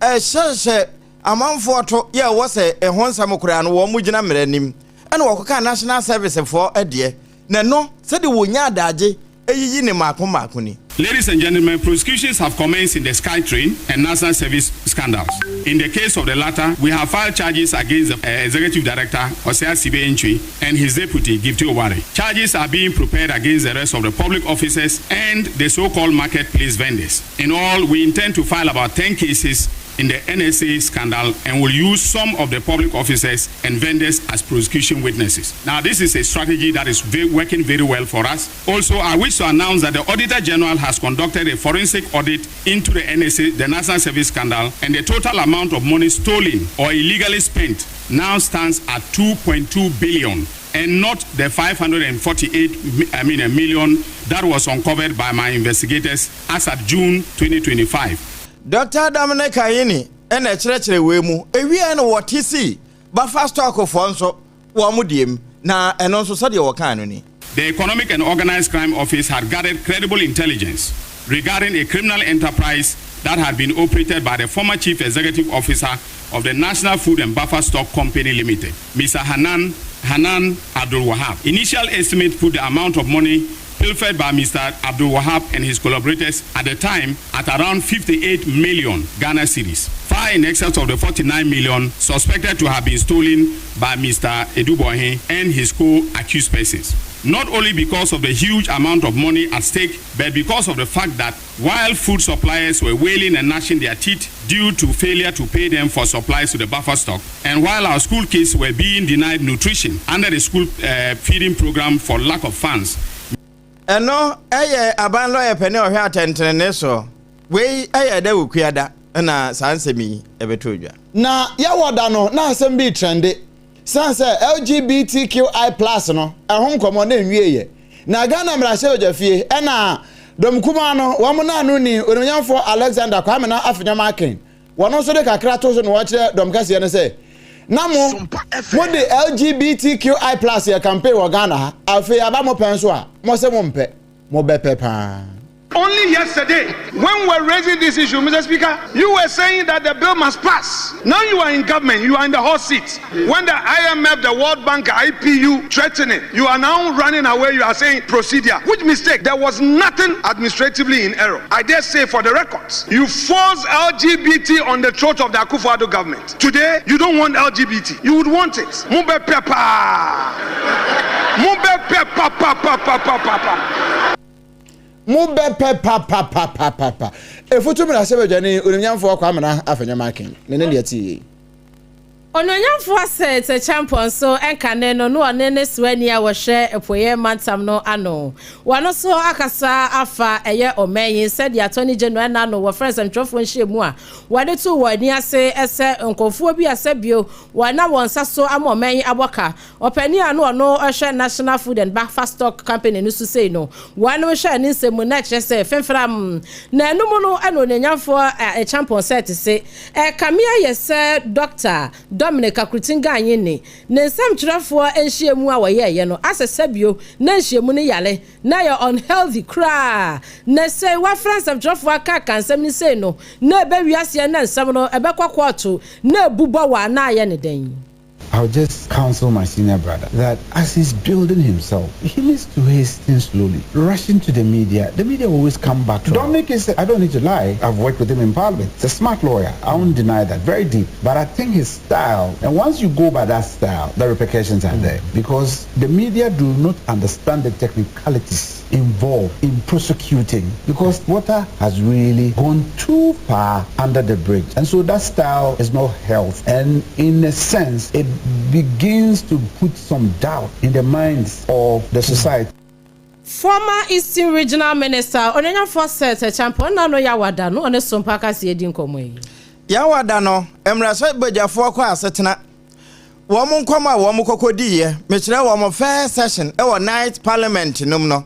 hye amanfo to ye wo se ehonsam kura no wo mu gina mranim and wako national service for adie na no said the wonya adaje eyiyi ne makoni. Ladies and gentlemen, prosecutions have commenced in the SkyTrain and National Service scandals. In the case of the latter, we have filed charges against the Executive Director, Osea Sibe Entry, and his deputy, Gifty Oware. Charges are being prepared against the rest of the public officers and the so-called marketplace vendors. In all, we intend to file about 10 cases in the NSA scandal and will use some of the public officers and vendors as prosecution witnesses. Now, this is a strategy that is working very well for us. Also, I wish to announce that the Auditor General has conducted a forensic audit into the NSA, the National Service scandal, and the total amount of money stolen or illegally spent now stands at 2.2 billion. And not the 548 million that was uncovered by my investigators as at June 2025. Dr. Dominic Kanyini ene chere we mu ewie no wotisi ba fast talk for nso wo mudiem na eno nso sade wo kan no ni. The Economic and Organized Crime Office had gathered credible intelligence regarding a criminal enterprise that had been operated by the former Chief Executive Officer of the National Food and Buffer Stock Company Limited, Mr. Hanan Abdul Wahab. Initial estimate put the amount of money pilfered by Mr. Abdul Wahab and his collaborators at the time at around 58 million Ghana cedis, far in excess of the 49 million suspected to have been stolen by Mr. Edubohe and his co-accused persons. Not only because of the huge amount of money at stake, but because of the fact that while food suppliers were wailing and gnashing their teeth due to failure to pay them for supplies to the buffer stock, and while our school kids were being denied nutrition under the school feeding program for lack of funds. Eno aban lawyer pani o hwa tentene so we da wukuada na sansemi ebetodwa na ya woda no na asem bi trende sanse LGBTQI+ no ehom komo na enwieye na Ghana mrahye ojafie na domkuma no wo na anu ni ononyamfo Alexander Kwame na Fenyomakin wono so de kakra to so no wo kire domkase ne se Namo, what the LGBTQI plus your campaign or Ghana, I feel about more pensua, more semompe, more bepepa. Only yesterday, when we were raising this issue, Mr. Speaker, you were saying that the bill must pass. Now you are in government, you are in the hot seat. When the IMF, the World Bank, IPU threatening, you are now running away, you are saying procedure. Which mistake? There was nothing administratively in error. I dare say for the records, you forced LGBT on the throat of the Akufo-Addo government. Today, you don't want LGBT. You would want it. Mube pepa. Mube pepa papa papa papa. Mube papa. If you told me that seven journey, Unyamfo Kwamana afenya making. Nene diati. Ononyamfo set a champion so enkane no onene swania wo hye epoye mantam no ano. Wano so akasa afa eye omenyin said the attorney general na no wo friends and trofo nhemu a wade to wani ase ese nkonfo bi asebio wana wonsa so am omenyin aboka. Opani anu ono hye National Food and Breakfast Stock Company no so say no. Wano hye ni nsemu na kire se femfram na enum no ano ononyamfo a champion set say kamia yese doctor Dominic Akrutinga anyene ne nsam kyerefo enhyiemu a woyeye no asesabio na nhyiemu ne yale na ye unhealthy cra na say wa France of kyerefo aka kansam ni say no na ebe wiase na nsam no ebe kwakwato na ebubo wa na aye ne den. I'll just counsel my senior brother that as he's building himself, he needs to hasten slowly. Rushing to the media will always come back to Dominic is, I don't need to lie, I've worked with him in Parliament. He's a smart lawyer. I won't deny that. Very deep. But I think his style, and once you go by that style, the repercussions are there. Because the media do not understand the technicalities involved in prosecuting. Because water has really gone too far under the bridge. And so that style is not health. And in a sense, it begins to put some doubt in the minds of the society. Former Eastern Regional Minister Onenya Fawcett champion na no Yawada no one SOMPA kasi edi nkomo yi. Yawada no emraso bejafo kwa asetena. Wo mo nkoma wo mo kokodi ye. Me kire wo mo first session e wo night parliament num no.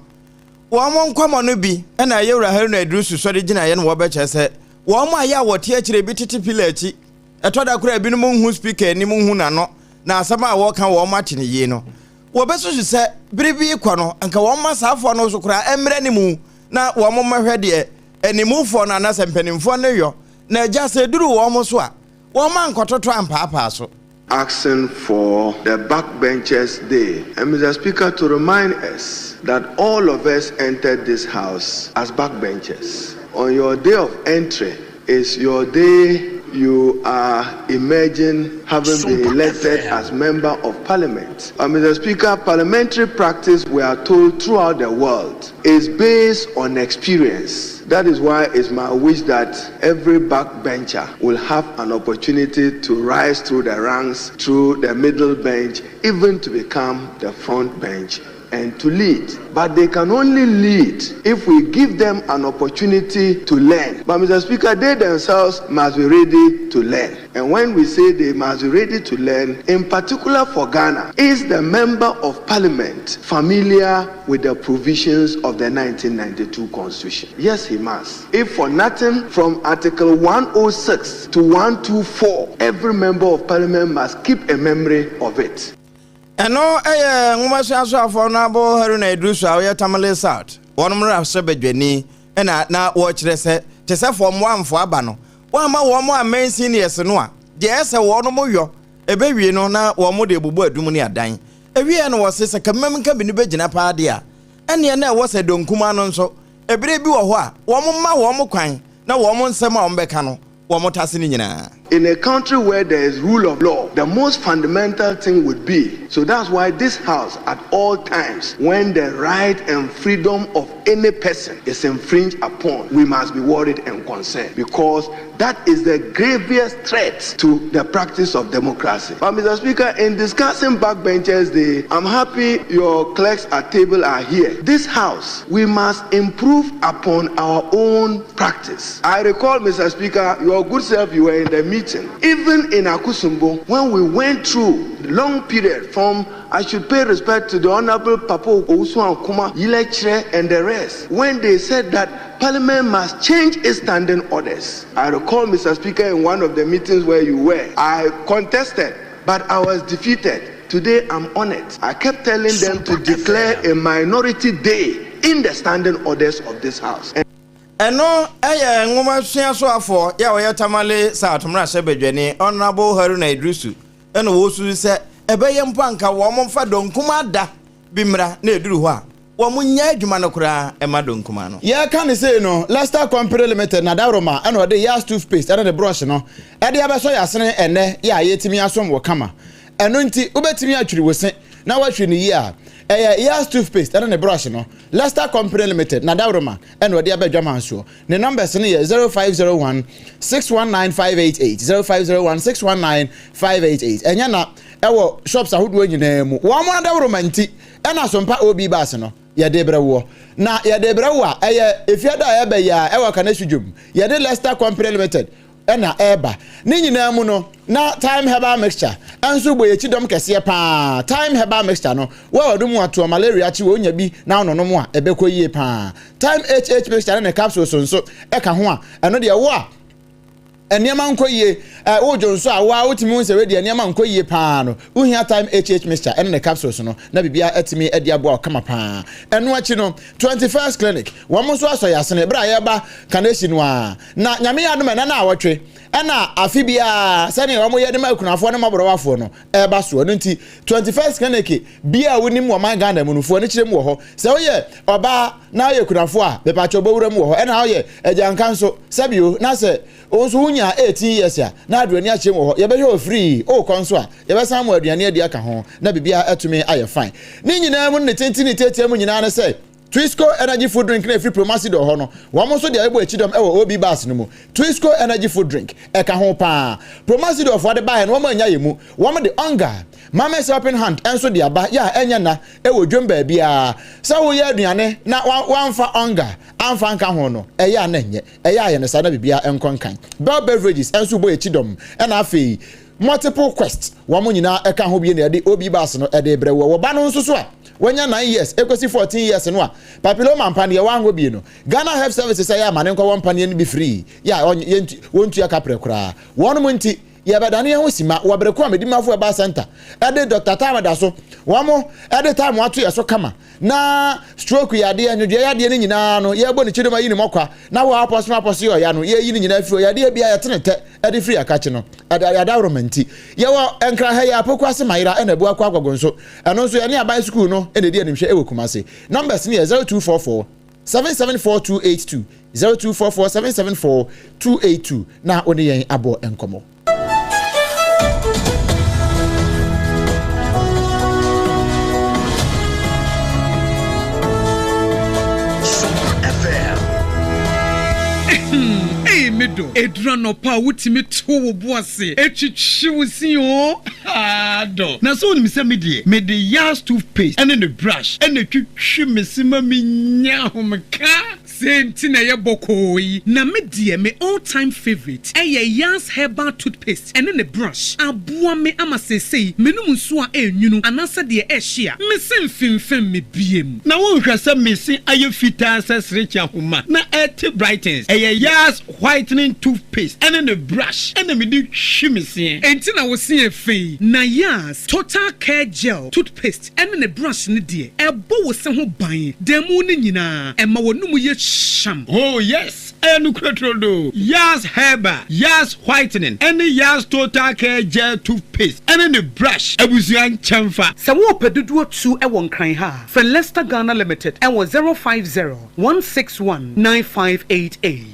Wo mo nkoma no bi e na yewra haru na adrusu so de gina ye no wo be chese. Wo mo aya wo tie kire bi titi pilachi. Etoda kura bi no mo hu speaker ni mo hu na no. Na asama a wo kan wo matene ye no. Wo be so se biribi kwa no anka wo masafo no so kura emre ni mu na wo mo mahwe de animufo na na sempanimfo ne yo na agya se duru wo mo so a wo man kototo ampapa so. Asking for the backbenchers day. And Mr. Speaker, to remind us that all of us entered this house as backbenchers. On your day of entry is your day you are emerging having been elected as member of parliament. Mr. Speaker, parliamentary practice, we are told throughout the world, is based on experience. That is why it's my wish that every backbencher will have an opportunity to rise through the ranks, through the middle bench, even to become the front bench and to lead. But they can only lead if we give them an opportunity to learn. But Mr. Speaker, they themselves must be ready to learn. And when we say they must be ready to learn, in particular for Ghana, is the member of parliament familiar with the provisions of the 1992 constitution? Yes, he must. If for nothing, from Article 106 to 124, every member of parliament must keep a memory of it. Eno ngumasu afọ na bo haru na idrusu awe Tamale South. Wonumra sebedweni na wo kire se tese form 1 fo aba no. Wa ma wo mo amen seniors no a. De ese wo no mo yo ebewie no na wo mo de bubu adum ni adan. Ewie no wo se kamam ka bi ni begina pa de a. Ene na wo se donkuma no nso ebire bi wo ho a wo mo ma wo mo kwan na wo mo nsem a wo beka no wo mo tase ni nyina. In a country where there is rule of law, the most fundamental thing would be, so that's why this house at all times, when the right and freedom of any person is infringed upon, we must be worried and concerned, because that is the gravest threat to the practice of democracy. But Mr. Speaker, in discussing backbenchers day, I'm happy your clerks at table are here. This house, we must improve upon our own practice. I recall, Mr. Speaker, your good self, you were in the meeting. Even in Akusumbo, when we went through the long period from, I should pay respect to the Honorable Papo Ousuan Kuma, Yilechre, and the rest, when they said that Parliament must change its standing orders. I recall, Mr. Speaker, in one of the meetings where you were, I contested but I was defeated. Today I'm honored. I kept telling them to declare a minority day in the standing orders of this house. Eno eye ngoma sua so afọ ya we tamale sa atomra sebedwani honorable Haruna Idrisu eno wo su se ebeye mpanka wo momfa donkuma da bimra na eduru ho a wo munya adwuma no kura ema donkuma no ya kan say no Leicester Company Limited na daroma eno de Yas toothpaste eno de brush no e de abeso yasene ene ya yetimi asom wo kama eno nti ubetimi atwiri wose na watwe ni yi a Yas toothpaste eno ne brush no Leicester Company Limited na daroma eno de abedwama so ne numbers no ye 0501 619588 0501 619588 enya na ewo shops ahodo nyina mu wo mo na daroma nti ena sompa obi bass no ya debrewo na ya debrewo a efiada ya be ya ewo kana sudwum ya de Leicester Company Limited ena eba ni nyina mu no na time herbal mixture enso boye chidom kese pa time herbal mixture no wo odum ato malaria chi wo nya bi na ono no mu a ebekoyie pa time HH mixture na capsule so eka ho a eno de wo a eniema nkoyie ojo nso a wa otimi won se we de eniema nkoyie pa no uhia time HH mixture eno ne capsules no na bibia atimi ade abo kama pa eno achi no 21st clinic wo mo so aso yasene bra ye ba kanesi no a na nyame ya no na awotwe ena afibia sani wo mo ye de makunafo ne maborowafo no eba so no nti 21st clinic bia wonim wo man Ghana munufo ne kirem wo ho se wo ye oba na ye kunafo a be pa chobowuram wo ho ena wo ye ejankan so sabio na se onso 18 years ya na aduani achim wo ye be hwe free o konso a ye be sam aduani adi aka ho na bibia atumi aye fine ni nyina mu ne tentini tetie mu nyina na say Twisco energy food drink na free promasido ho no wo mo so de ebo echidom ewo obi bass no mu Twisco energy food drink e ka ho pa promasido for the buy no wo anya yemu wo mo de onga mama helping hand enso de aba ya enya na ewo dwemba bia sa wo ye aduane na wanfa onga amfa nka ho no eya na nye eya ye ne sa na bibia enkonkan Bell beverages enso bo echidom e na afei multiple quest wo mo nyina e ka ho bia na de obi bass no e de brewo wo ba no nso so a wanya 9 years ekosi 14 years no a papilloma mpane ye wango bi no Ghana Health Services say ya mane nkwa mpane ni bi free ya wontu ya kapre kura wonu munti ya badane ho sima wabreko amedimafo eba center ede Dr. Tamada so wamo ede time watu ya so kama na stroke ya de anwodwe ya de ni nyina no ye bo ni chidoma yini mokwa na wo aposo yo ya no ye yini nyina afiro ya de bia ya tenete ede free akache no ya davromenti ye wo enkra ha ya apoko ase maira ena bu akwa agwagonso eno nso ya ni aban school no ene de animhwe ewe kumase numbers ni 0244 774282 0244 774282 na oni yen abo enkomo Medo edrano pa wutimi to wo boase etwitwiwusi o do na so ni se mede Yas toothpaste and the brush and the twitwi mesima minya homka senti na ye bokoi na me all time favorite Yas herbal toothpaste and the brush aboa me amasesei menum nso a enwunu anasa de ehia mesen finfem me biem na wo hwese mesi aye fita sesrecha homa na ete brightens Yas whitening toothpaste and then the brush and then me do shimisi enti na wo see fe na Yas total care gel toothpaste and then the brush ni de ebo wo se ho ban demu ni nyina ema wonum ye sham oh yes enu kretrodo Yas herbal Yas whitening and the Yas total care gel toothpaste and then the brush abusuan chamfa se wo pedudu tu e won kan ha for Leicester Ghana Limited and was 050 161 9588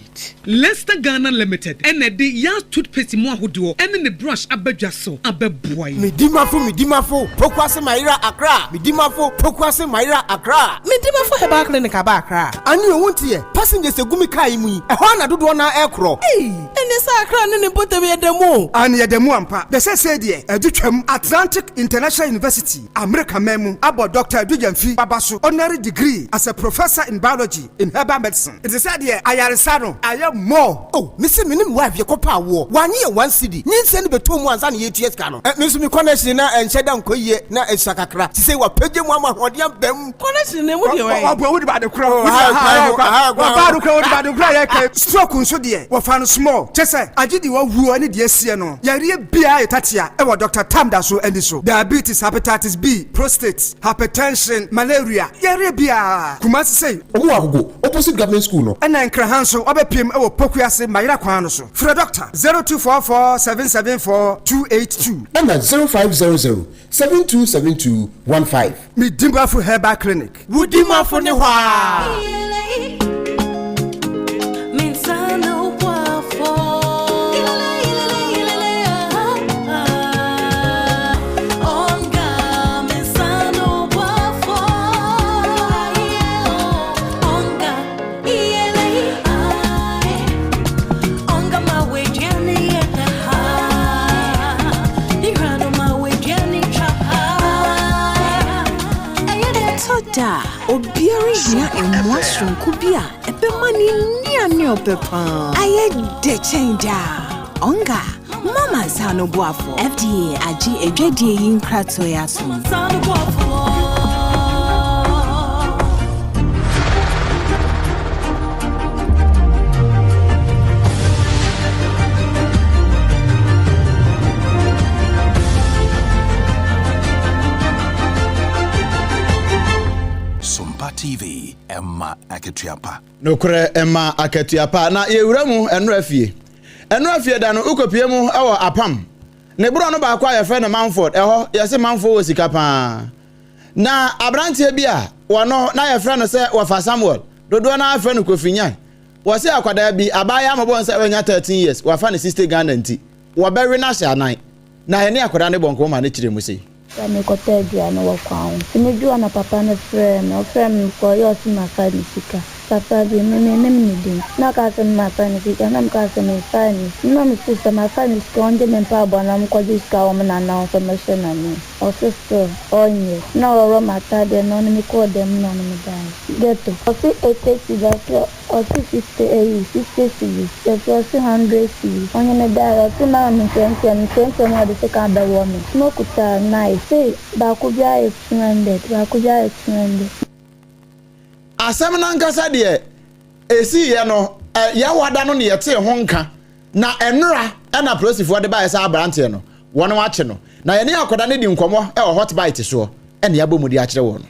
Leicester Ghana Limited and the Yas toothpaste mo ahodo and the brush abadwa so abeboy midimafo pokwase maira Accra midimafo pokwase maira Accra midimafo heba clinic aba Accra ani wontie passengers egumi kai mu ehwa na dodo na ekro ene sa Accra ne bote be yedemu ani yedemu ampa be se de edutwam Atlantic International University America memu abo Dr. Edujamfi babaso honorary degree as a professor in biology in herbal medicine it is said here ayaresano I am more. Oh, Missy Minim wife, your copa war. 1 year, 1 city. Nin send the 2 months and 8 years canon. Miss me connection and shed down Koye, na a sakakra. To say what Peggy Mama or the them connection. What about the crow? About the cry? Stroke so dear. What found small. Just Kyesa, Ajidi wa wu ani de asie no. Yare bia etatia e wo Dr. Tamda so eni so. Diabetes, hepatitis B, prostate, hypertension, malaria. Yare bia. Kumasi say, owo agogo opposite government school no. Ena Nkrahan so obepiem e wo Pokuase Mayira kwan no so. Free doctor 0244 774 282. Ena 0500 727215. Midimbafu Herbal Clinic. Wudimafo ne hwa. Da obiari hia emotion kubia ebemani ni ani opepa aye de change onga mama sano boafo FDA agi edwadie yin krato ya so sano boafo TV Emma Aketiapa. Nokure Emma Aketiapa na yewuramu enrafie. Enrafie da no ukopie mu ewo APAM. Ne bro no ba kwa ye fe na Manford eho ye se Manford wo sika pa. Na abrantie bia wono na ye fe no se wafa Samuel. Dodo na afa no kofinyan. Wo se akwada bi abaya amabo nse wanya 13 years wafa ne sister Ghana nti. Wo bewe na sha nan. Na ye ne akwada ne bonko ma ne kire mu sei. Me kote dia no wakwan. Sinijua na papa ne friend, o friend ko yo si mafani sika. Papa bi me din. Na ka se mafani sika, na ka se mafani. Na mi sister mafani sika onje me pa bwana mkoji sika o na na information na mi. O sister onye. Na oro mata de no ni ko dem no ni dai. Geto. O si 80 da o si 50 60 if o si 100 onye me da o si na mi tense mo de se ka da wo mi. No kuta nice. Say bakubia is 200. Asem na nkasa de esi ye no ya wada no ne yete ho nka na enra na prosifo de ba esa abrante no wono ache no na ye ne akoda ne di nkomo e hot bite so ene ya bomu di akire wo no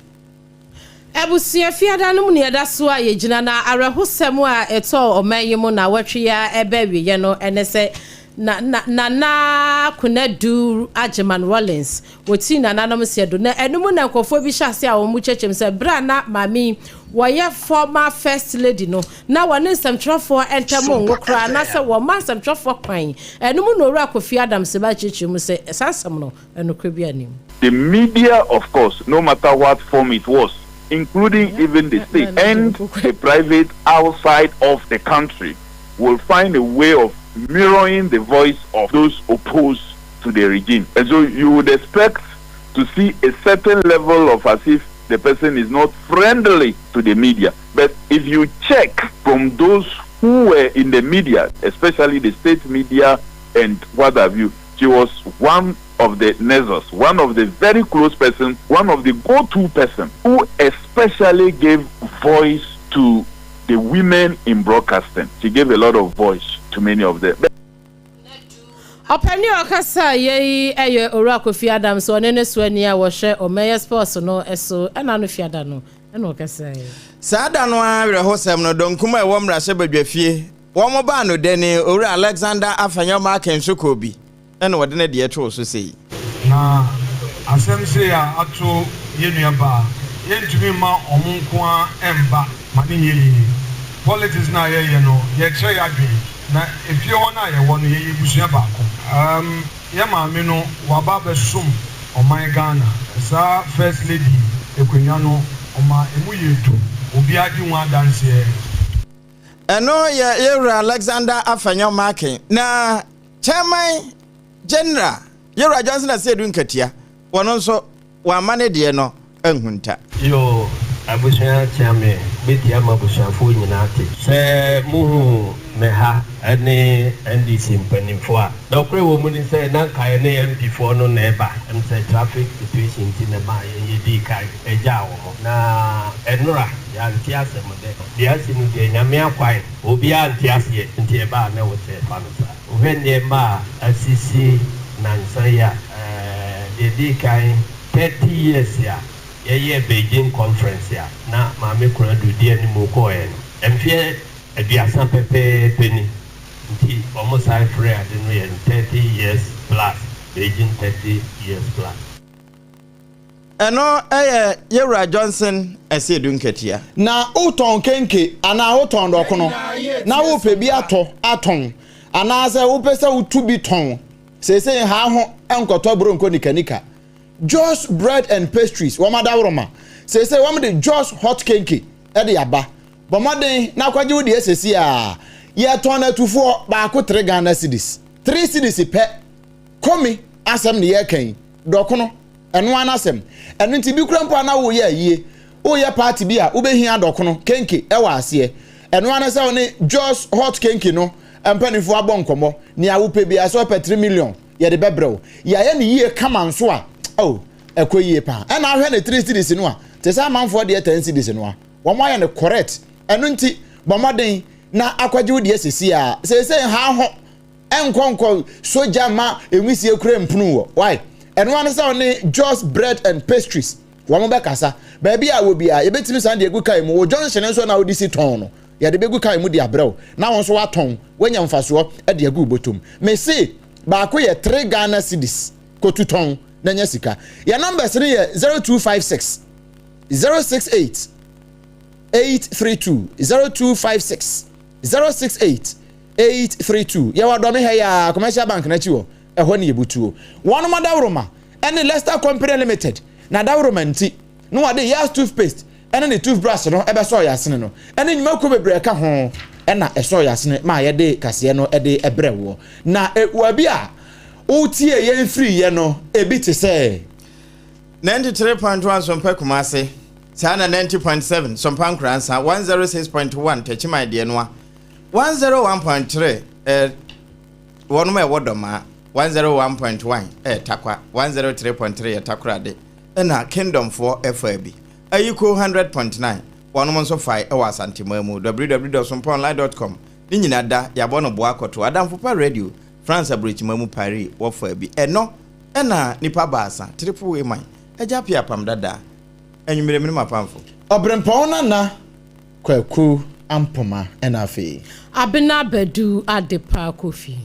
Ebusia fiada no mu ne da so a ye gina na arehosem a eto omanyimu na watwe ya ebewie ye no ene se na kunadu Ajeman Rollins woti na nanom sedo na enum na nkofo bi hyase a wo mu chechem se bra na mami woye former first lady no na wone samtrofo entamo ngokra na se wo man samtrofo kwan enum no ora Kofi Adam se ba chechem se sansam no enokra bi anim. The media, of course, no matter what form it was, including even the state and the private outside of the country, will find a way of mirroring the voice of those opposed to the regime. And so you would expect to see a certain level of as if the person is not friendly to the media. But if you check from those who were in the media, especially the state media and what have you, she was one of the nexus, one of the very close persons, one of the go-to person who especially gave voice to the women in broadcasting. She gave a lot of voice to many of them. Openi okasa ye eye ora Kofi Adam so ne suania wo hwe o mayor sports no eso na no fiada no na okasa ye sada no awre hosem no donkuma e wo mra hye badwafie wo mo ba no deni ora Alexander afanya ma kenso kobi na wode ne de eto so sei na asem se ya ato ye nuaba ye ntumi ma omunko a emba mani ye politics na ye no ye kire ya dwen na efie wona ye wono ye busua baako ye maame no waba besom oman Ghana sa first lady ekwenya no oma emu yetu obi adi nwa dance eno ye Yewra Alexander afanya marking na chairman general Yewra Johnson asedu nkatia wono nso wa mane de no ehunta yo abusua chairman beti amabusafo nyina ate se muhu me ha ene NDC mpanimfo a dokre wo mu ni se na kai ne MP4 no na eba say traffic situation tin na ma ye di kai eja wo na enura yɛante asɛm dɛ deɛ asi no deɛ nyame akwan obiara nte aseɛ nti ɛbaa na wo sɛ fa no saa wohwɛ nneɛma a asisi nansa yi a yɛdi kan 30 years a yɛyɛ Beijing conference a na maame kura dodi anim kɔɔɛ no mfeɛ aduasa pɛpɛɛpɛ ni nti ɔmo san frɛ ade no yɛ 30 years plus Beijing 30 years plus. Eno Yewra Johnson ese du nketia. Na uton kenke ana uton dokono. Na wo pe bi aton. Ana se wo pese utu bi ton. Sese ha ho enkoto bronko nikanika. Just bread and pastries. Wo madawroma. Sese wo de just hot kenke e de aba. Bo maden na kwaje wo de esesi a. Ye ton atufo ba ko 3 Ghana cedis. 3 cedis pe. Komi asem ne ye kan. Dokono eno anasem eno nti bi krampo na wo ye yie wo ye party bi a wo behia dokono kenke e wa ase eno anase one just hot kenke no empanifo abonkomo ni a wo pe bi aso pe 3 million ye de bebrew ya ye ne yie kama nso a ekoyie pa e na ahwe ne 3 cities no a te sa manfo de 10 cities no a wo mo ye ne correct eno nti bomoden na akwaje wo de esesi a se ha ho enkonko soja ma enwisi ekure mpunu wo why and one is only just bread and pastries. One more kasa. Baby, I will be a bit of San Diego Kaimo. Johnson and so now this tono. Ya the begu Kaimo dia bro. Now on so a tongue when you're faswa at the Agu bottom. May say, Bakoya 3 Ghana cedis. Go to tongue, then Jessica. Your number is 0256 068 832 0256 068 832. Ya wadome ya commercial bank na chiwo. Ehoni ebutuo one madawroma ene Leicester Company Limited na dawroma nti no wade yas toothpaste ene ne toothbrush no ebe so yasene no ene nyima ko bebre ka ho ena eso yasene ma ye de kase no ede ebrewo na wabi a utie ye free ye no ebi te se 93.1 Sompa Kumase sana 90.7 Sompa Nkransa 106.1 techima de no 101.3 wonu me wodoma 101.1 takwa 103.3 takrade na Kingdom for FAB ayiko 100.9 wonu so fai was antimamu www.somponline.com ni nyina da yabono boakoto adamfopa radio France abridge mamu Paris wo FAB eno na nipa baasa triple man eja APAM DADAA enwumere mini mapamfo obrempong na kwaku ampoma na afi ABENA bedu ADEPA kofi.